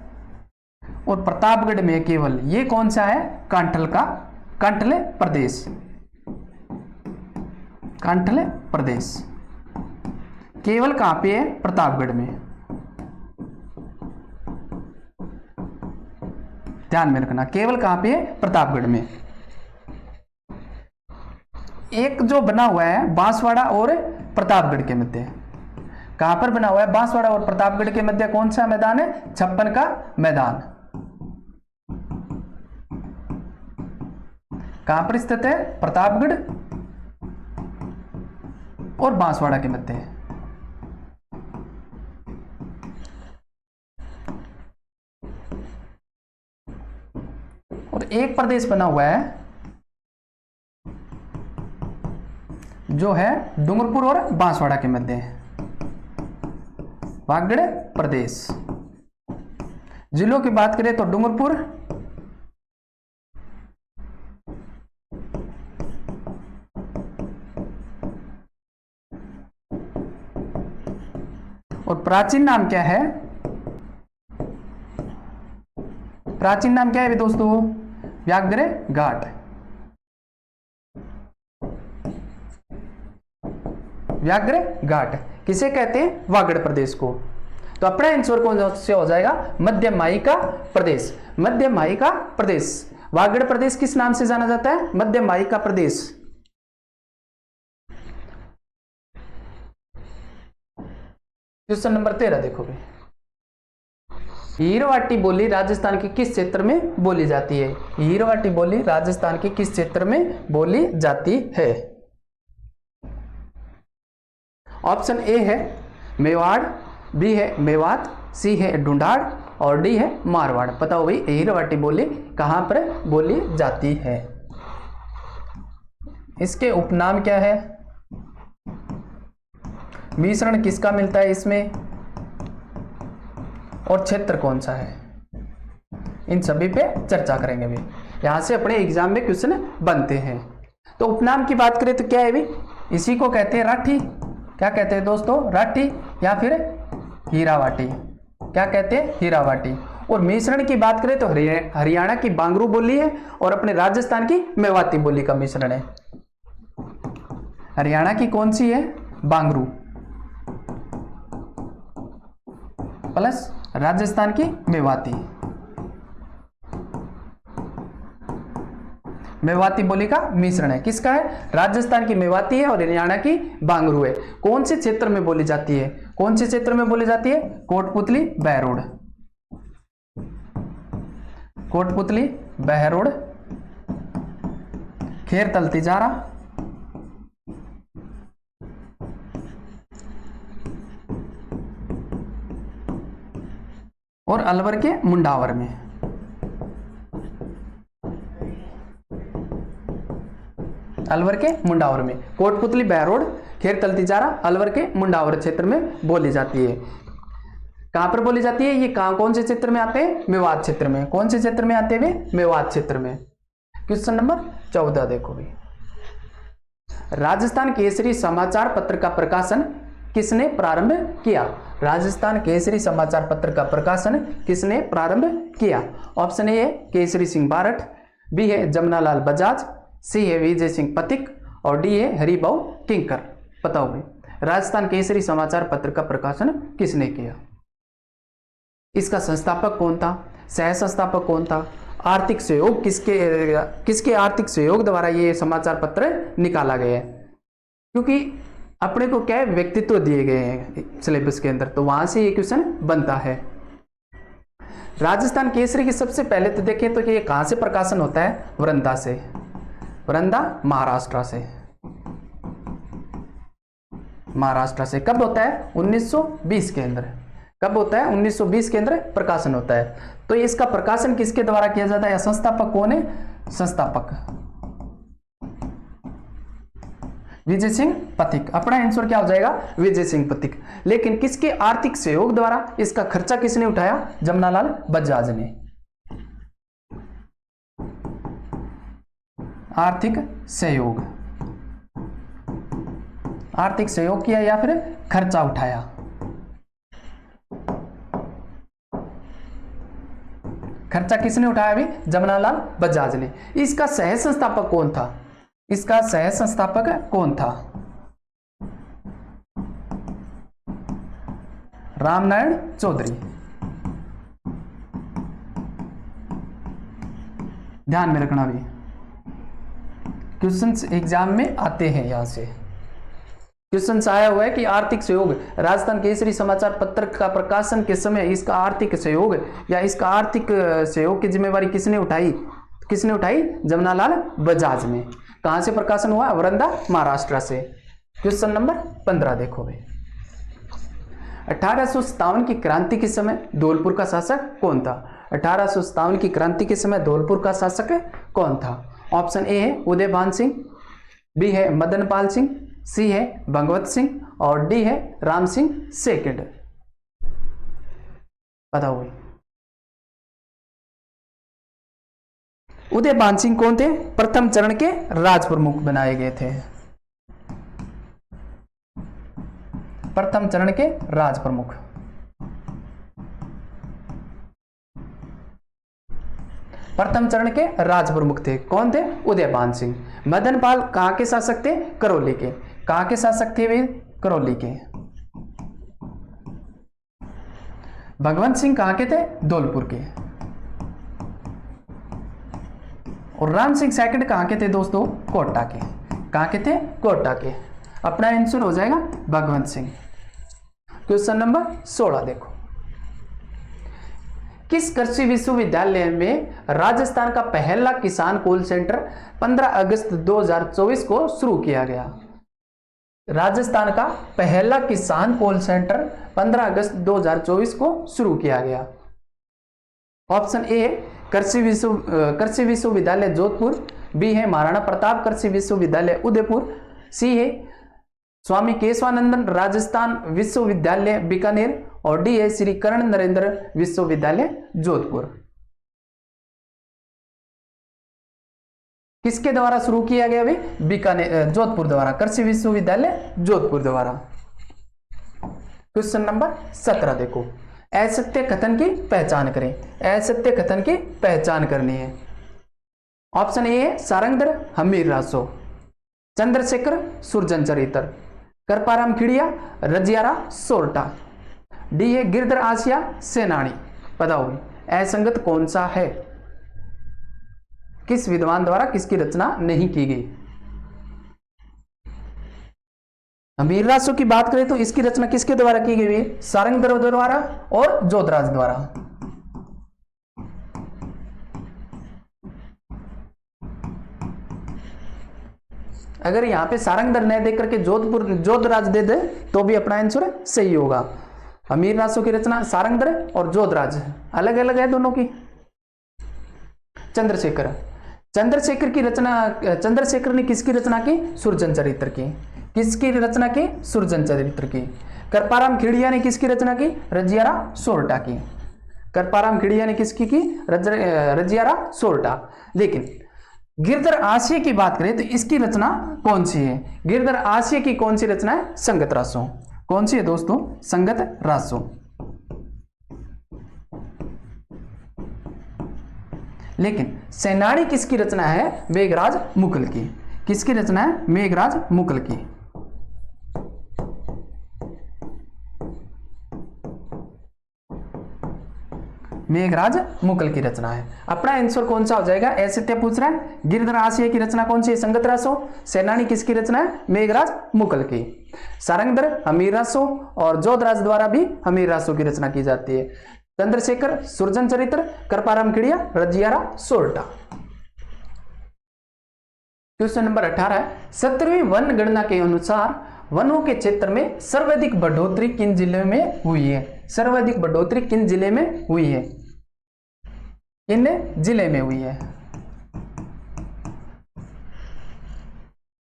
और प्रतापगढ़ में केवल ये कौन सा है, कांठल का, कांठल प्रदेश, कांठल प्रदेश। केवल कहां पे है? प्रतापगढ़ में। ध्यान में रखना, केवल कहां पे है? प्रतापगढ़ में। एक जो बना हुआ है बांसवाड़ा और प्रतापगढ़ के मध्य, कहां पर बना हुआ है? बांसवाड़ा और प्रतापगढ़ के मध्य कौन सा मैदान है? छप्पन का मैदान। कहां पर स्थित है? प्रतापगढ़ और बांसवाड़ा के मध्य। और एक प्रदेश बना हुआ है जो है डूंगरपुर और बांसवाड़ा के मध्य है, वागड़ प्रदेश। जिलों की बात करें तो डूंगरपुर, और प्राचीन नाम क्या है? प्राचीन नाम क्या है दोस्तों? व्याघ्र घाट। व्याघ्र घाट किसे कहते हैं? वागड़ प्रदेश को। तो अपना आंसर कौन से हो जाएगा? मध्यमायिका प्रदेश। मध्यमायिका प्रदेश। वागड़ प्रदेश किस नाम से जाना जाता है? मध्यमायिका प्रदेश। क्वेश्चन नंबर 13 देखो भाई, हीरवाटी बोली राजस्थान के किस क्षेत्र में बोली जाती है? हीरवाटी बोली राजस्थान के किस क्षेत्र में बोली जाती है? ऑप्शन ए है मेवाड़, बी है मेवात, सी है ढूंढाड़ और डी है मारवाड़। बताओ भाई हीरवाटी बोली कहां पर बोली जाती है? इसके उपनाम क्या है? मिश्रण किसका मिलता है इसमें? और क्षेत्र कौन सा है? इन सभी पे चर्चा करेंगे भी। यहां से अपने एग्जाम में क्वेश्चन बनते हैं। तो उपनाम की बात करें तो क्या है भी? इसी को कहते हैं राठी। क्या कहते हैं दोस्तों? राठी या फिर हीरावाटी। क्या कहते हैं? हीरावाटी। और मिश्रण की बात करें तो हरियाणा की बांगरू बोली है और अपने राजस्थान की मेवाती बोली का मिश्रण है। हरियाणा की कौन सी है? बांगरू प्लस राजस्थान की मेवाती। मेवाती बोली का मिश्रण है। किसका है? राजस्थान की मेवाती है और हरियाणा की बांगरू है। कौन से क्षेत्र में बोली जाती है? कौन से क्षेत्र में बोली जाती है? कोटपुतली बहरोड। कोटपुतली बहरोड, खेर तलतीजारा और अलवर के मुंडावर में। अलवर के मुंडावर में कोटपुतली बहरोड, खेर तलतीजारा, अलवर के मुंडावर क्षेत्र में बोली जाती है। कहां पर बोली जाती है? ये कौन से क्षेत्र में आते हैं? मेवात क्षेत्र में। कौन से क्षेत्र में आते हैं? मेवात क्षेत्र में। क्वेश्चन नंबर 14 देखो भी, राजस्थान केसरी समाचार पत्र का प्रकाशन किसने प्रारंभ किया? राजस्थान केसरी समाचार पत्र का प्रकाशन किसने प्रारंभ किया? ऑप्शन ए है केसरी सिंह बारठ, बी है जमनालाल बजाज, सी है विजय सिंह पथिक और डी है हरिभाऊ किंकर। बताओ भाई राजस्थान केसरी समाचार पत्र का प्रकाशन किसने किया? इसका संस्थापक कौन था? सह संस्थापक कौन था? आर्थिक सहयोग किसके आर्थिक सहयोग द्वारा ये समाचार पत्र निकाला गया है? क्योंकि अपने को क्या है, व्यक्तित्व दिए गए हैं सिलेबस के अंदर, तो वहां से ये क्वेश्चन बनता है। राजस्थान केसरी की सबसे पहले तो देखें तो ये कहां से प्रकाशन होता है? वरंदा से। वरंदा महाराष्ट्र से। महाराष्ट्र से कब होता है? 1920 के अंदर। कब होता है? 1920 के अंदर प्रकाशन होता है। तो इसका प्रकाशन किसके द्वारा किया जाता है या संस्थापक कौन है? संस्थापक विजय सिंह पथिक। अपना आंसर क्या हो जाएगा? विजय सिंह पथिक। लेकिन किसके आर्थिक सहयोग द्वारा? इसका खर्चा किसने उठाया? जमनालाल बजाज ने। आर्थिक सहयोग, आर्थिक सहयोग किया या फिर खर्चा उठाया? खर्चा किसने उठाया? अभी जमनालाल बजाज ने। इसका सह संस्थापक कौन था? इसका सह संस्थापक कौन था? रामनारायण चौधरी। ध्यान में रखना भी, क्वेश्चंस एग्जाम में आते हैं। यहां से क्वेश्चन आया हुआ है कि आर्थिक सहयोग, राजस्थान केसरी समाचार पत्र का प्रकाशन के समय इसका आर्थिक सहयोग या इसका आर्थिक सहयोग की जिम्मेवारी किसने उठाई? किसने उठाई? जमनालाल बजाज ने। कहां से प्रकाशन हुआ? वरंदा, महाराष्ट्र से। क्वेश्चन नंबर 15 देखो भाई, 1857 की क्रांति के समय धौलपुर का शासक कौन था? 1857 की क्रांति के समय धौलपुर का शासक कौन था? ऑप्शन ए है उदयभान सिंह, बी है मदनपाल सिंह, सी है भगवत सिंह और डी है राम सिंह सेकंड। बताओ भाई, उदयभान सिंह कौन थे? प्रथम चरण के राज प्रमुख बनाए गए थे। प्रथम चरण के राज प्रमुख। प्रथम चरण के राज प्रमुख थे। कौन थे? उदयभान सिंह। मदनपाल कहां के शासक थे? करौली के। कहां के शासक थे वे? करौली के। भगवंत सिंह कहां के थे? धौलपुर के। और राम सिंह सेकंड कहां के थे दोस्तों? कोटा के। कहां के थे? कोटा के। अपना आंसर हो जाएगा भगवंत सिंह। क्वेश्चन नंबर 16 देखो, किस कृषि विश्वविद्यालय में राजस्थान का पहला किसान कॉल सेंटर 15 अगस्त 2024 को शुरू किया गया? राजस्थान का पहला किसान कॉल सेंटर 15 अगस्त 2024 को शुरू किया गया। ऑप्शन ए कृषि विश्वविद्यालय जोधपुर, बी है महाराणा प्रताप कृषि विश्वविद्यालय उदयपुर, सी है स्वामी केशवानंदन राजस्थान विश्वविद्यालय बीकानेर और डी है श्री कर्ण नरेंद्र विश्वविद्यालय जोधपुर। किसके द्वारा शुरू किया गया? बीकानेर, जोधपुर द्वारा, कृषि विश्वविद्यालय जोधपुर द्वारा। क्वेश्चन नंबर 17 देखो, असत्य कथन की पहचान करें। असत्य कथन की पहचान करनी है। ऑप्शन ए है सारंगधर हमीर रासो, चंद्रशेखर सुरजन चरित्र, करपाराम खिड़िया, रजियारा सोरठा, डी है गिरधर आसिया सेनानी। बताओ असंगत कौन सा है? किस विद्वान द्वारा किसकी रचना नहीं की गई? हमीर रासो की बात करें तो इसकी रचना किसके द्वारा की गई? सारंगधर द्वारा और जोधराज द्वारा। अगर यहां पे सारंगधर न दे करके जोधराज दे दे तो भी अपना आंसर सही होगा। हमीर रासो की रचना सारंगधर और जोधराज, अलग अलग है दोनों की। चंद्रशेखर की रचना, चंद्रशेखर ने किसकी रचना की? सुरजन चरित्र की। किसकी रचना की? सुरजन चरित्र की। करपाराम खिड़िया ने किसकी रचना की? रजियारा सोरठा की। करपाराम खिड़िया ने किसकी की? रजियारा सोरठा। लेकिन गिरधर आसिया की बात करें तो इसकी रचना कौन सी है? गिरधर आसिया की कौन सी रचना है? संगत रासो। कौन सी है दोस्तों? संगत रासो। लेकिन सेनानी किसकी रचना है? मेघराज मुकुल की। किसकी रचना है? मेघराज मुकुल की। मेघराज मुकुल की रचना है। अपना आंसर कौन सा हो जाएगा? असत्य पूछ रहा है। गिरधर आसिया की रचना कौन सी है? संगत रासो। सेनानी किसकी रचना है? मेघराज मुकुल की। सारंगधर हमीर रासो और जोधराज द्वारा भी हमीर रासो की रचना की जाती है। चंद्रशेखर सुरजन चरित्र, करपाराम खिड़िया, रजियारा सोरठा। क्वेश्चन नंबर 18 है, 17वीं वन गणना के अनुसार वनों के क्षेत्र में सर्वाधिक बढ़ोतरी किन जिले में हुई है? सर्वाधिक बढ़ोतरी किन जिले में हुई है? इन जिले में हुई है।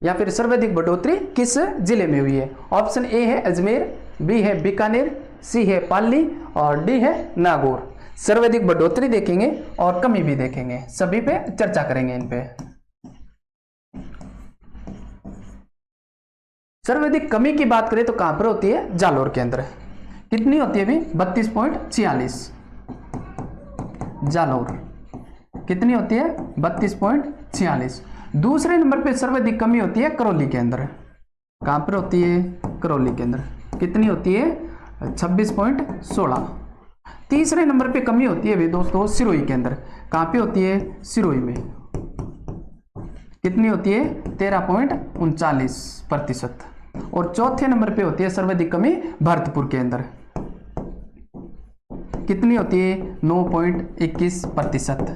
या फिर सर्वाधिक बढ़ोतरी किस जिले में हुई है? ऑप्शन ए है अजमेर, बी है बीकानेर, सी है पाली और डी है नागौर। सर्वाधिक बढ़ोतरी देखेंगे और कमी भी देखेंगे, सभी पे चर्चा करेंगे इन पे। सर्वाधिक कमी की बात करें तो कहां पर होती है? जालोर के अंदर। कितनी होती है अभी? 32.46। जालोर कितनी होती है? 32.46। दूसरे नंबर पे सर्वाधिक कमी होती है करौली के अंदर। कहां पर होती है? करौली के अंदर। कितनी होती है? 26.16। तीसरे नंबर पे कमी होती है भाई दोस्तों सिरोही के अंदर। कहाँ पे होती है? सिरोही में। कितनी होती है? 13.39%। और चौथे नंबर पे होती है सर्वाधिक कमी भरतपुर के अंदर। कितनी होती है? 9.21%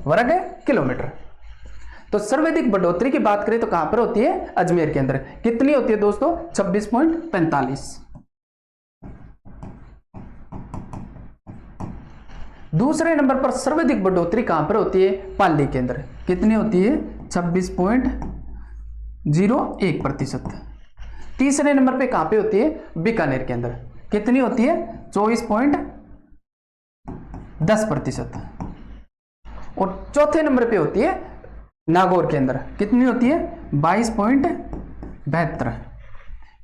वर्ग किलोमीटर। तो सर्वाधिक बढ़ोतरी की बात करें तो कहां पर होती है? अजमेर के अंदर। कितनी होती है दोस्तों? 26.45। दूसरे नंबर पर सर्वाधिक बढ़ोतरी कहां पर होती है? पाली के अंदर। कितनी होती है? 26.01%। तीसरे नंबर पे कहां पे होती है? बीकानेर के अंदर। कितनी होती है? 24.10%। और चौथे नंबर पे होती है नागौर के अंदर। कितनी होती है? 22.72।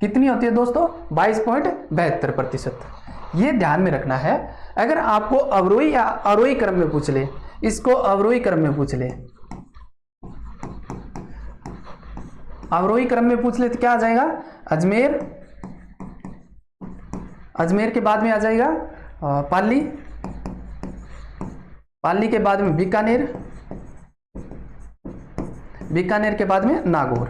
कितनी होती है दोस्तों? 22.72%। ये ध्यान में रखना है। अगर आपको अवरोही या आरोही क्रम में पूछ ले, इसको अवरोही क्रम में पूछ ले, अवरोही क्रम में पूछ ले तो क्या आ जाएगा? अजमेर, अजमेर के बाद में आ जाएगा पाली, पाली के बाद में बीकानेर, बीकानेर के बाद में नागौर।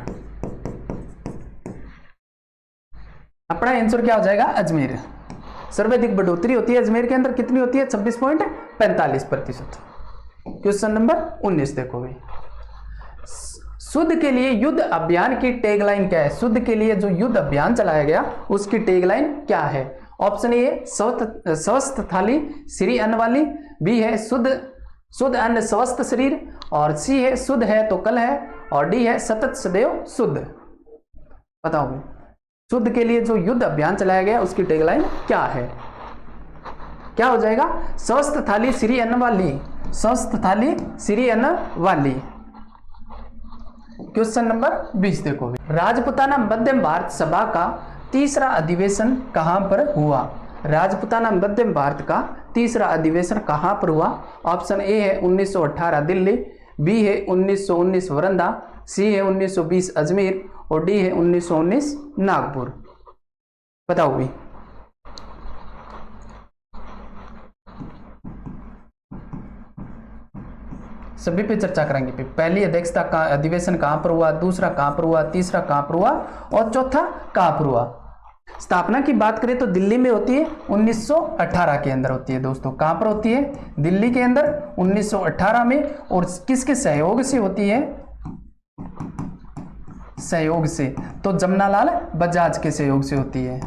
अपना आंसर क्या हो जाएगा? अजमेर। सर्वाधिक बढ़ोतरी होती है अजमेर के अंदर। कितनी होती है? 26.45%। क्वेश्चन नंबर 19 देखो भाई। शुद्ध के लिए युद्ध अभियान की टैगलाइन क्या है? शुद्ध के लिए जो युद्ध अभियान चलाया गया उसकी टैगलाइन क्या है? ऑप्शन ए स्वस्थ थाली श्री अन्न वाली, बी है शुद्ध अन्न स्वस्थ शरीर, और सी है शुद्ध है तो कल है, और डी है सतत सदैव शुद्ध। बताओ भाई, शुद्ध के लिए जो युद्ध अभियान चलाया गया उसकी टैगलाइन क्या है? क्या हो जाएगा? स्वस्थ थाली श्री अन्न वाली, स्वस्थ थाली श्री अन्न वाली। क्वेश्चन नंबर 20 देखो। राजपुताना मध्यम भारत सभा का तीसरा अधिवेशन कहां पर हुआ? राजपुताना मध्यम भारत का तीसरा अधिवेशन कहां पर हुआ? ऑप्शन ए है 1918 दिल्ली, बी है 1919 वरंदा, सी है 1920 अजमेर, और डी है 1919 नागपुर। बताओ भी। सभी पे चर्चा करेंगे। पहली अध्यक्षता का अधिवेशन कहां पर हुआ, दूसरा कहां पर हुआ, तीसरा कहां पर हुआ, और चौथा कहां पर हुआ। स्थापना की बात करें तो दिल्ली में होती है, 1918 के अंदर होती है दोस्तों। कहां पर होती है? दिल्ली के अंदर 1918 में। और किसके सहयोग से होती है? सहयोग से तो जमनालाल बजाज के सहयोग से होती है।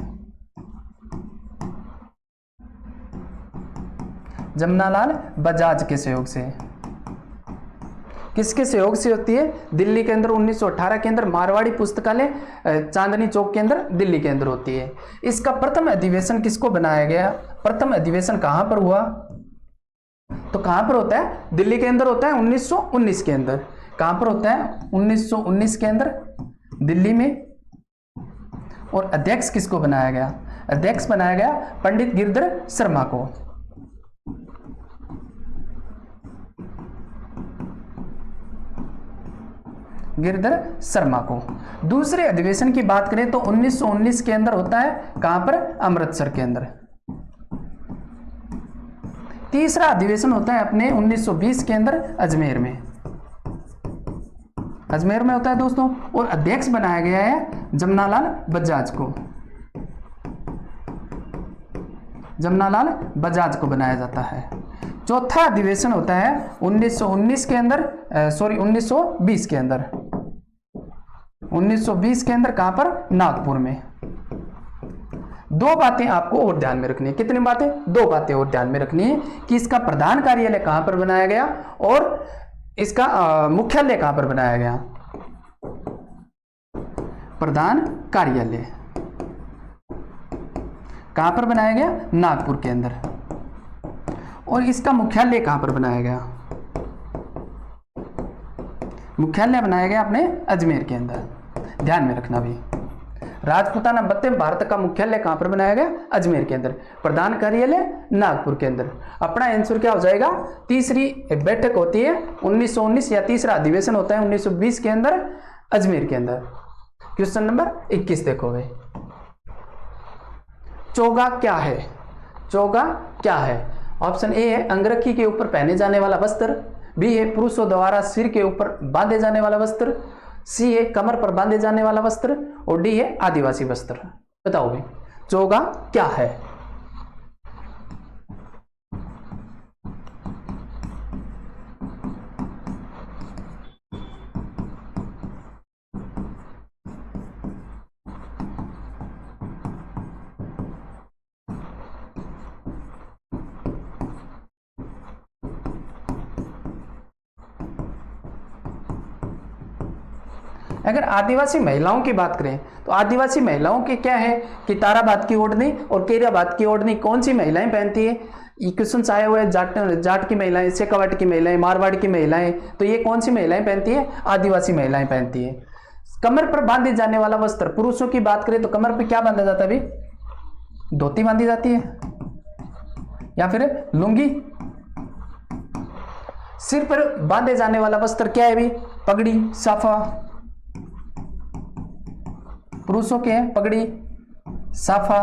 जमनालाल बजाज के सहयोग से। किसके सहयोग से होती है? दिल्ली के अंदर 1918 के अंदर मारवाड़ी पुस्तकालय चांदनी चौक के अंदर दिल्ली के अंदर होती है। इसका प्रथम अधिवेशन किसको बनाया गया? प्रथम अधिवेशन कहां पर हुआ? तो कहां पर होता है? दिल्ली के अंदर होता है 1919 के अंदर। कहां पर होता है? 1919 के अंदर दिल्ली में। और अध्यक्ष किसको बनाया गया? अध्यक्ष बनाया गया पंडित गिरधर शर्मा को। गिरधर शर्मा को। दूसरे अधिवेशन की बात करें तो 1919 के अंदर होता है कहां पर? अमृतसर के अंदर। तीसरा अधिवेशन होता है अपने 1920 के अंदर अजमेर में। अजमेर में होता है दोस्तों। और अध्यक्ष बनाया गया है जमनालाल बजाज को। जमनालाल बजाज को बनाया जाता है। चौथा अधिवेशन होता है 1919 के अंदर 1920 के अंदर। 1920 के अंदर कहां पर? नागपुर में। दो बातें आपको और ध्यान में रखनी है। कितनी बातें? दो बातें और ध्यान में रखनी है कि इसका प्रधान कार्यालय कहां पर बनाया गया और इसका मुख्यालय कहां पर बनाया गया। प्रधान कार्यालय कहां पर बनाया गया? नागपुर के अंदर। और इसका मुख्यालय कहां पर बनाया गया? मुख्यालय बनाया गया अपने अजमेर के अंदर। ध्यान में रखना भी। राजपूताना मध्य भारत का मुख्यालय कहां पर बनाया गया? अजमेर के अंदर। प्रधान कार्यालय नागपुर के अंदर। अपना आंसर क्या हो जाएगा? तीसरी बैठक होती है 1919 या तीसरा अधिवेशन होता है 1920 के अंदर अजमेर के अंदर। क्वेश्चन नंबर 21 देखो भाई। चोगा क्या है? चोगा क्या है? ऑप्शन ए है अंगरखी के ऊपर पहने जाने वाला वस्त्र, बी है पुरुषों द्वारा सिर के ऊपर बांधे जाने वाला वस्त्र, सी है कमर पर बांधे जाने वाला वस्त्र और डी है आदिवासी वस्त्र। बताओ भाई चोगा क्या है? अगर आदिवासी महिलाओं की बात करें तो आदिवासी महिलाओं के क्या है कि ताराबाद की ओढ़नी और केराबाद की ओढ़नी कौन सी महिलाएं पहनती है? ये क्वेश्चन आए हुए जाट की महिलाएं, शेखावाट की महिलाएं, मारवाड़ की महिलाएं, तो ये कौन सी महिलाएं पहनती है? आदिवासी महिलाएं पहनती है। कमर पर बांधे जाने वाला वस्त्र, पुरुषों की बात करें तो कमर पर क्या बांधा जाता है भाई? धोती बांधी जाती है या फिर लुंगी। सिर पर बांधे जाने वाला वस्त्र क्या है भाई? पगड़ी, साफा। पुरुषों के हैं पगड़ी, साफा।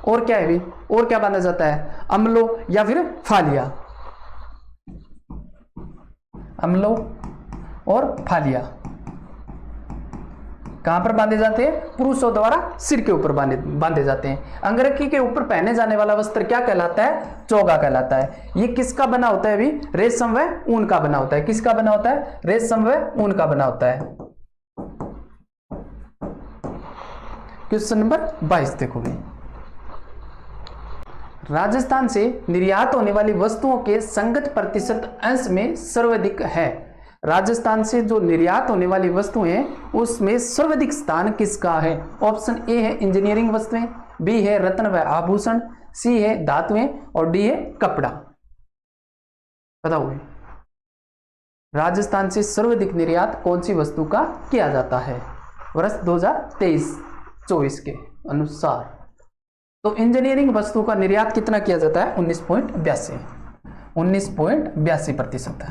और क्या है भी? और क्या बांधा जाता है? अमलो या फिर फालिया। अमलो और फालिया कहां पर बांधे जाते हैं? पुरुषों द्वारा सिर के ऊपर बांधे जाते हैं। अंगरखी के ऊपर पहने जाने वाला वस्त्र क्या कहलाता है? चोगा कहलाता है। ये किसका बना होता है अभी? रेशम व ऊन का बना होता है। किसका बना होता है? रेशम व ऊन का बना होता है। क्वेश्चन नंबर 22 देखो भाई, राजस्थान से निर्यात होने वाली वस्तुओं के संगत प्रतिशत अंश में सर्वाधिक है। राजस्थान से जो निर्यात होने वाली वस्तुएं हैं उसमें सर्वाधिक स्थान किसका है? ऑप्शन ए है इंजीनियरिंग वस्तुएं, बी है रत्न व आभूषण, सी है धातुएं और डी है कपड़ा। बताओ भाई राजस्थान से सर्वाधिक निर्यात कौन सी वस्तु का किया जाता है वर्ष 2023-24 के अनुसार? तो इंजीनियरिंग वस्तु का निर्यात कितना किया जाता है? 19.82%।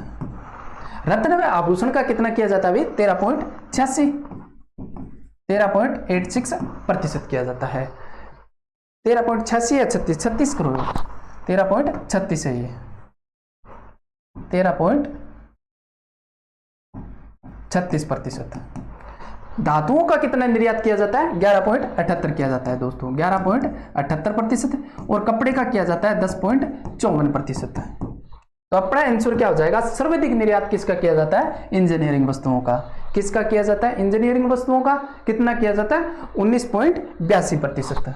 रत्न व आभूषण का कितना किया जाता है? 13.86% किया जाता है। 13.86 या 36 करो, 13.36 है ये, 13.36%। धातुओं का कितना निर्यात किया जाता है? 11.78 किया जाता है दोस्तों, 11.78%। और कपड़े का किया जाता है 10.54%। तो अपना आंसर क्या हो जाएगा? सर्वाधिक निर्यात किसका किया जाता है? इंजीनियरिंग वस्तुओं का। किसका किया जाता है? इंजीनियरिंग वस्तुओं का। कितना किया जाता है? 19.82%।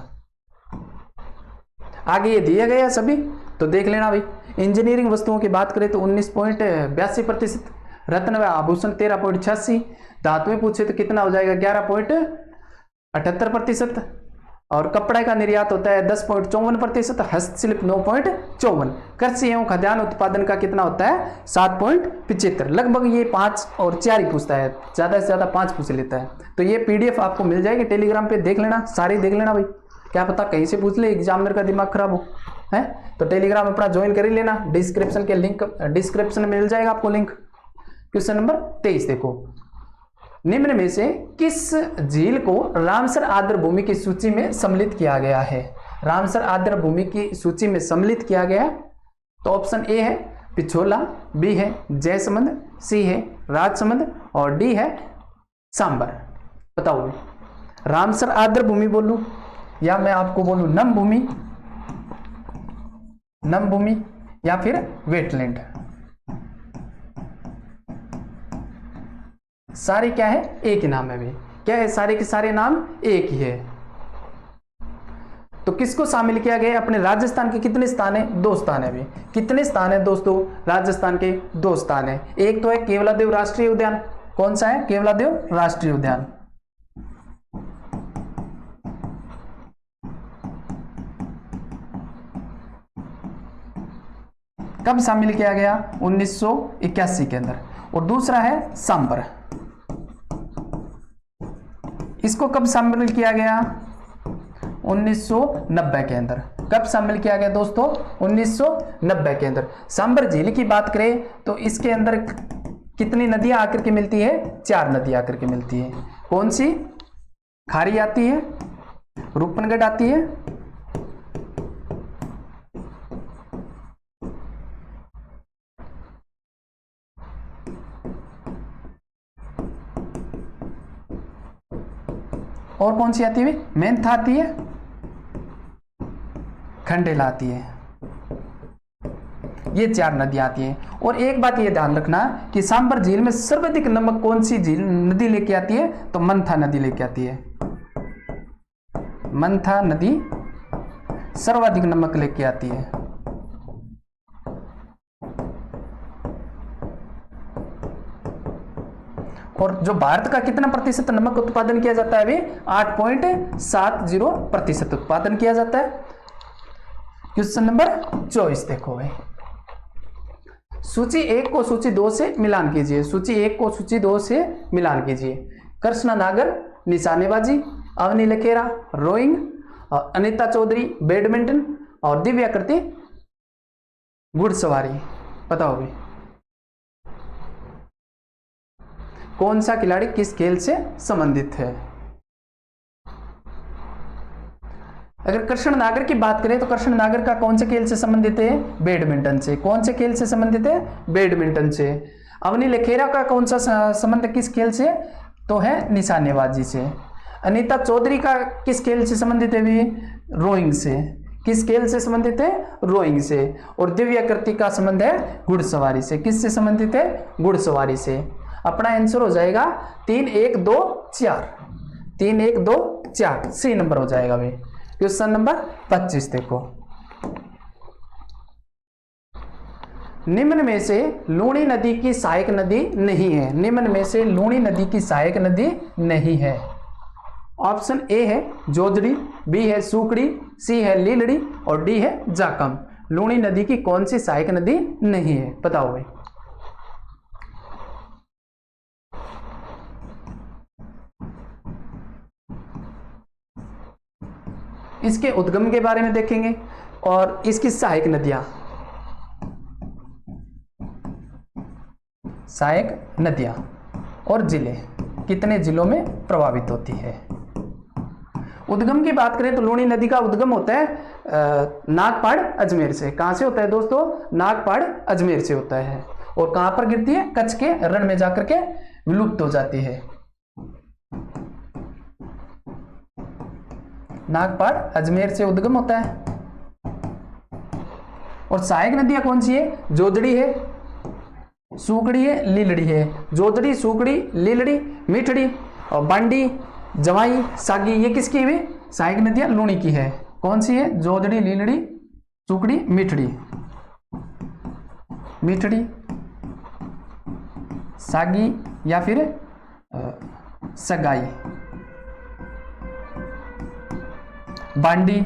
आगे ये दिया गया सभी तो देख लेना भाई। इंजीनियरिंग वस्तुओं की बात करें तो 19.82%, रत्न व आभूषण 13.86, धातुएं पूछे तो कितना हो जाएगा? 11.78%। और कपड़े का निर्यात होता है 10.54%, हस्तशिल्प 9.54, कृषि एवं खाद्यान्न उत्पादन का कितना होता है? 7.75। लगभग ये 5 और 4 ही पूछता है, ज्यादा से ज्यादा 5 पूछ लेता है। तो ये पीडीएफ आपको मिल जाएगी टेलीग्राम पे, देख लेना, सारी देख लेना भाई, क्या पता कहीं से पूछ ले, एग्जामिनर का दिमाग खराब हो है। तो टेलीग्राम अपना ज्वाइन कर ही लेना, डिस्क्रिप्शन के लिंक डिस्क्रिप्शन में मिल जाएगा आपको लिंक। क्वेश्चन नंबर 23 देखो, निम्न में से किस झील को रामसर आर्द्र भूमि की सूची में सम्मिलित किया गया है? रामसर आर्द्र भूमि की सूची में सम्मिलित किया गया तो ऑप्शन ए है पिछोला, बी है जयसमंद, सी है राजसमंद और डी है सांबर। बताओ रामसर आर्द्र भूमि बोलूं या मैं आपको बोलूं नम भूमि या फिर वेटलैंड? सारे क्या है? एक ही नाम है भाई। क्या है? सारे के सारे नाम एक ही है। तो किसको शामिल किया गया? अपने राजस्थान के कितने स्थान है? 2 स्थान है भाई। कितने स्थान है दोस्तों? राजस्थान के 2 स्थान है। एक तो है केवलादेव राष्ट्रीय उद्यान। कौन सा है? केवलादेव राष्ट्रीय उद्यान। कब शामिल किया गया? 1981 के अंदर। और दूसरा है सांबर, इसको कब शामिल किया गया? 1990 के अंदर। कब शामिल किया गया दोस्तों? 1990 के अंदर। सांबर झील की बात करें तो इसके अंदर कितनी नदियां आकर के मिलती है? 4 नदियां आकर के मिलती है। कौन सी? खारी आती है, रूपनगढ़ आती है, और कौन सी आती है? मेंथा आती है, खंडेला आती है। ये 4 नदियां आती हैं। और एक बात ये ध्यान रखना कि सांभर झील में सर्वाधिक नमक कौन सी झील नदी लेके आती है? तो मंथा नदी लेके आती है। मंथा नदी सर्वाधिक नमक लेके आती है। और जो भारत का कितना प्रतिशत नमक उत्पादन किया जाता है? अभी 8.70% उत्पादन किया जाता है। क्वेश्चन नंबर 24 देखो भाई, सूची 1 को सूची 2 से मिलान कीजिए। सूची 1 को सूची 2 से मिलान कीजिए। कृष्णा नागर निशानेबाजी, अवनी लखेरा रोइंग, अनीता चौधरी बैडमिंटन और दिव्या कृति घुड़सवारी। बताओ भाई कौन सा खिलाड़ी किस खेल से संबंधित है? अगर कृष्ण नागर की बात करें तो कृष्ण नागर का कौन से खेल से संबंधित है? बैडमिंटन से। कौन से खेल से संबंधित है? बैडमिंटन से। अवनी लखेरा का कौन सा संबंध किस खेल से? तो है निशानेबाजी से। अनीता चौधरी का किस खेल से संबंधित है? भी रोइंग से। किस खेल से संबंधित है? रोइंग से। और दिव्या कृति का संबंध है घुड़सवारी से। किससे संबंधित है? घुड़सवारी से। अपना आंसर हो जाएगा 3 1 2 4। 3 1 2 4 सी नंबर हो जाएगा भाई। क्वेश्चन नंबर 25 देखो, निम्न में से लूणी नदी की सहायक नदी नहीं है। निम्न में से लूणी नदी की सहायक नदी नहीं है। ऑप्शन ए है जोजड़ी, बी है सूकड़ी, सी है लीलड़ी और डी है जाकम। लूणी नदी की कौन सी सहायक नदी नहीं है? बताओ भाई। इसके उद्गम के बारे में देखेंगे और इसकी सहायक नदियां। सहायक नदियां और जिले कितने जिलों में प्रभावित होती है? उद्गम की बात करें तो लूणी नदी का उद्गम होता है नागपाड़ अजमेर से। कहां से होता है दोस्तों? नागपाड़ अजमेर से होता है। और कहां पर गिरती है? कच्छ के रण में जाकर के विलुप्त हो जाती है। नागपाड़ अजमेर से उद्गम होता है। और सहायक नदियां कौन सी है? जोजड़ी है, सूकड़ी है, लीलड़ी है। जोजड़ी, सूकड़ी, लीलड़ी, मीठड़ी और बांडी, जवाई, सागी, ये किसकी हुई? सहायक नदियां लूणी की है। कौन सी है? जोजड़ी, लीलड़ी, सूकड़ी, मीठड़ी, मीठड़ी, सागी या फिर सगाई, बांडी।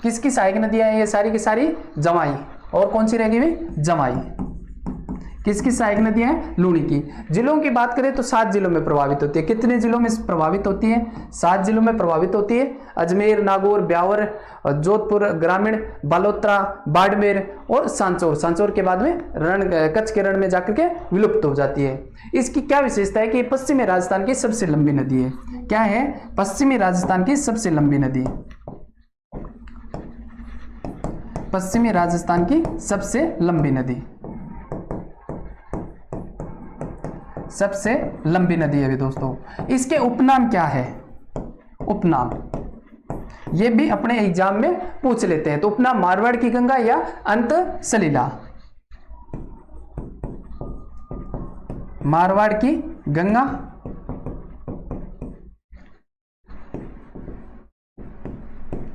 किसकी सहायक नदियां हैं ये सारी की सारी? जवाई। और कौन सी रहेगी भी? जवाई। किसकी सहायक नदियां हैं? लूणी की। जिलों की बात करें तो 7 जिलों में प्रभावित होती है। कितने जिलों में प्रभावित होती है? 7 जिलों में प्रभावित होती है। अजमेर, नागौर, ब्यावर, जोधपुर ग्रामीण, बालोतरा, बाड़मेर और सांचौर। सांचौर के बाद में कच्छ के रण में जाकर के विलुप्त हो जाती है। इसकी क्या विशेषता है कि पश्चिमी राजस्थान की सबसे लंबी नदी है। क्या है? पश्चिमी राजस्थान की सबसे लंबी नदी। पश्चिमी राजस्थान की सबसे लंबी नदी, सबसे लंबी नदी है दोस्तों। इसके उपनाम क्या है? उपनाम ये भी अपने एग्जाम में पूछ लेते हैं। तो उपनाम मारवाड़ की गंगा या अंत सलीला? मारवाड़ की गंगा,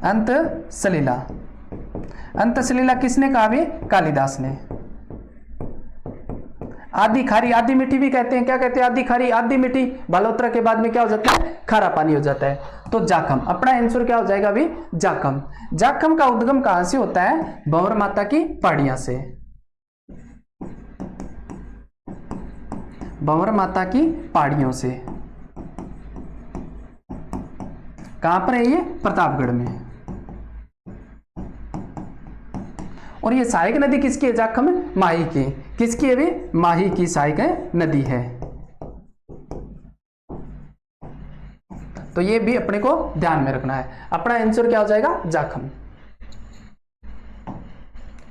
अंत सलीला। अंत सलीला किसने कहा? भी कालिदास ने। आधी खारी आधी मीठी भी कहते हैं। क्या कहते हैं? आधी खारी आधी मीठी। बालोतरा के बाद में क्या हो जाता है? खारा पानी हो जाता है। तो जाखम। अपना आंसर क्या हो जाएगा अभी? जाखम। जाखम का उद्गम कहां से होता है? भंवर माता की पहाड़ियां से। भंवर माता की पहाड़ियों से। कहां पर है ये? प्रतापगढ़ में। और ये सहायक नदी किसकी है? जाखम माही की। किसकी है? भी माही की सहायक नदी है। तो ये भी अपने को ध्यान में रखना है। अपना आंसर क्या हो जाएगा, जाखम।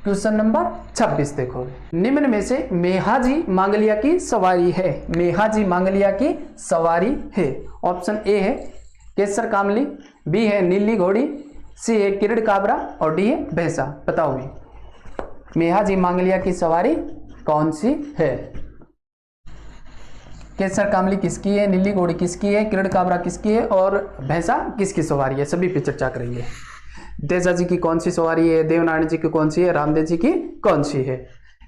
क्वेश्चन नंबर 26 देखो, निम्न में से मेहाजी मांगलिया की सवारी है। मेहाजी मांगलिया की सवारी है। ऑप्शन ए है केसर कामली, बी है नीली घोड़ी, सी है किरण काबरा और डी है भैंसा। बताओ भी मेहाजी मांगलिया की सवारी कौन सी है। केसर कामली किसकी है, नीली घोड़ी किसकी है, किरण काबरा किसकी है और भैंसा किसकी सवारी है, सभी पे चर्चा करेंगे। तेजा जी की कौन सी सवारी है, देवनारायण जी की कौन सी है, रामदेव जी की कौन सी है।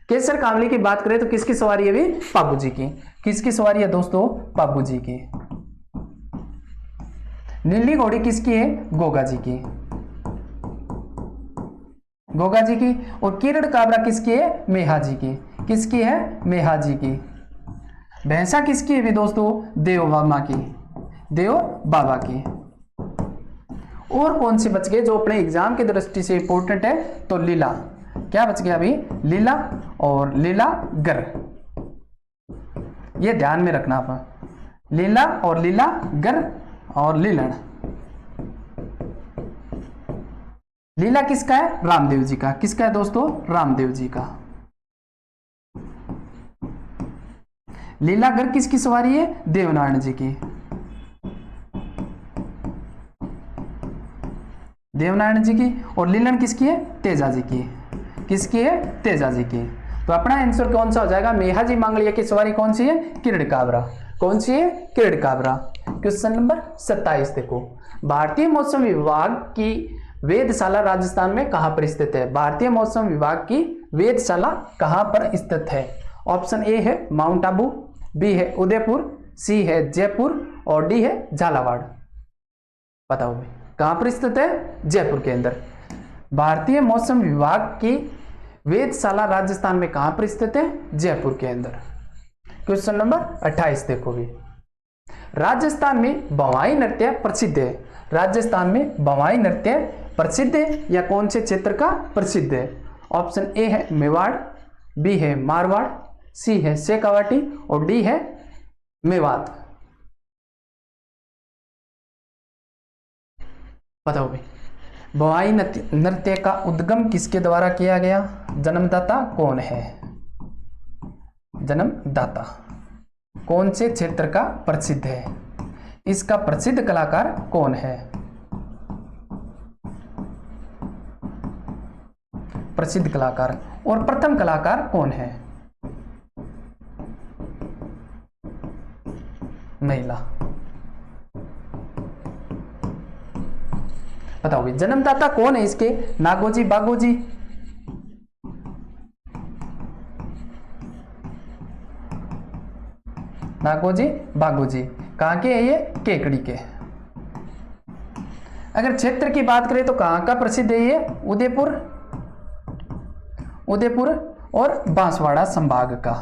केसर कामली की बात करें तो किसकी सवारी है भी, पापू जी की। किसकी सवारी है दोस्तों, पापू जी की। नीली घोड़ी किसकी है, गोगा जी की, गोगा जी की। और किरण काबरा किसकी है, मेहा जी की। किसकी है, मेहा जी की। भैंसा किसकी है भी दोस्तों, देव बाबा की, देव बाबा की। और कौन से बच गए जो अपने एग्जाम की दृष्टि से इंपॉर्टेंट है, तो लीला। क्या बच गया अभी, लीला और लीला गर। ये ध्यान में रखना आप, लीला और लीला गर और लीलन। लीला किसका है, रामदेव जी का। किसका है दोस्तों, रामदेव जी का। लीला गर किसकी सवारी है, देवनारायण जी की। देवनारायण जी की। और लीलन किसकी है, तेजा जी की। किसकी है, तेजा जी की। तो अपना आंसर कौन सा हो जाएगा, मेहाजी मांगलिया की सवारी कौन सी है, किरण काबरा। कौन सी है, किरण काबरा। क्वेश्चन नंबर 27 देखो, भारतीय मौसम विभाग की वेधशाला राजस्थान में कहां पर स्थित है। भारतीय मौसम विभाग की वेधशाला कहां पर स्थित है। ऑप्शन ए है माउंट आबू, बी है उदयपुर, सी है जयपुर और डी है झालावाड़। बताओ भाई कहां पर स्थित है, जयपुर के अंदर। भारतीय मौसम विभाग की वेधशाला राजस्थान में कहां पर स्थित है, जयपुर के अंदर। क्वेश्चन नंबर 28 देखो भी, राजस्थान में भवाई नृत्य प्रसिद्ध है। राजस्थान में भवाई नृत्य प्रसिद्ध है या कौन से क्षेत्र का प्रसिद्ध है। ऑप्शन ए है मेवाड़, बी है मारवाड़, सी है शेखावाटी और डी है मेवात। बताओ भाई भवाई नृत्य का उद्गम किसके द्वारा किया गया, जन्मदाता कौन है। जन्मदाता कौन से क्षेत्र का प्रसिद्ध है, इसका प्रसिद्ध कलाकार कौन है। प्रसिद्ध कलाकार और प्रथम कलाकार कौन है, महिला। बताओ भाई जन्मदाता कौन है इसके, नागोजी बागोजी, नागोजी बागोजी। कहां के है ये, केकड़ी के। अगर क्षेत्र की बात करें तो कहां का प्रसिद्ध है ये, उदयपुर, उदयपुर और बांसवाड़ा संभाग का।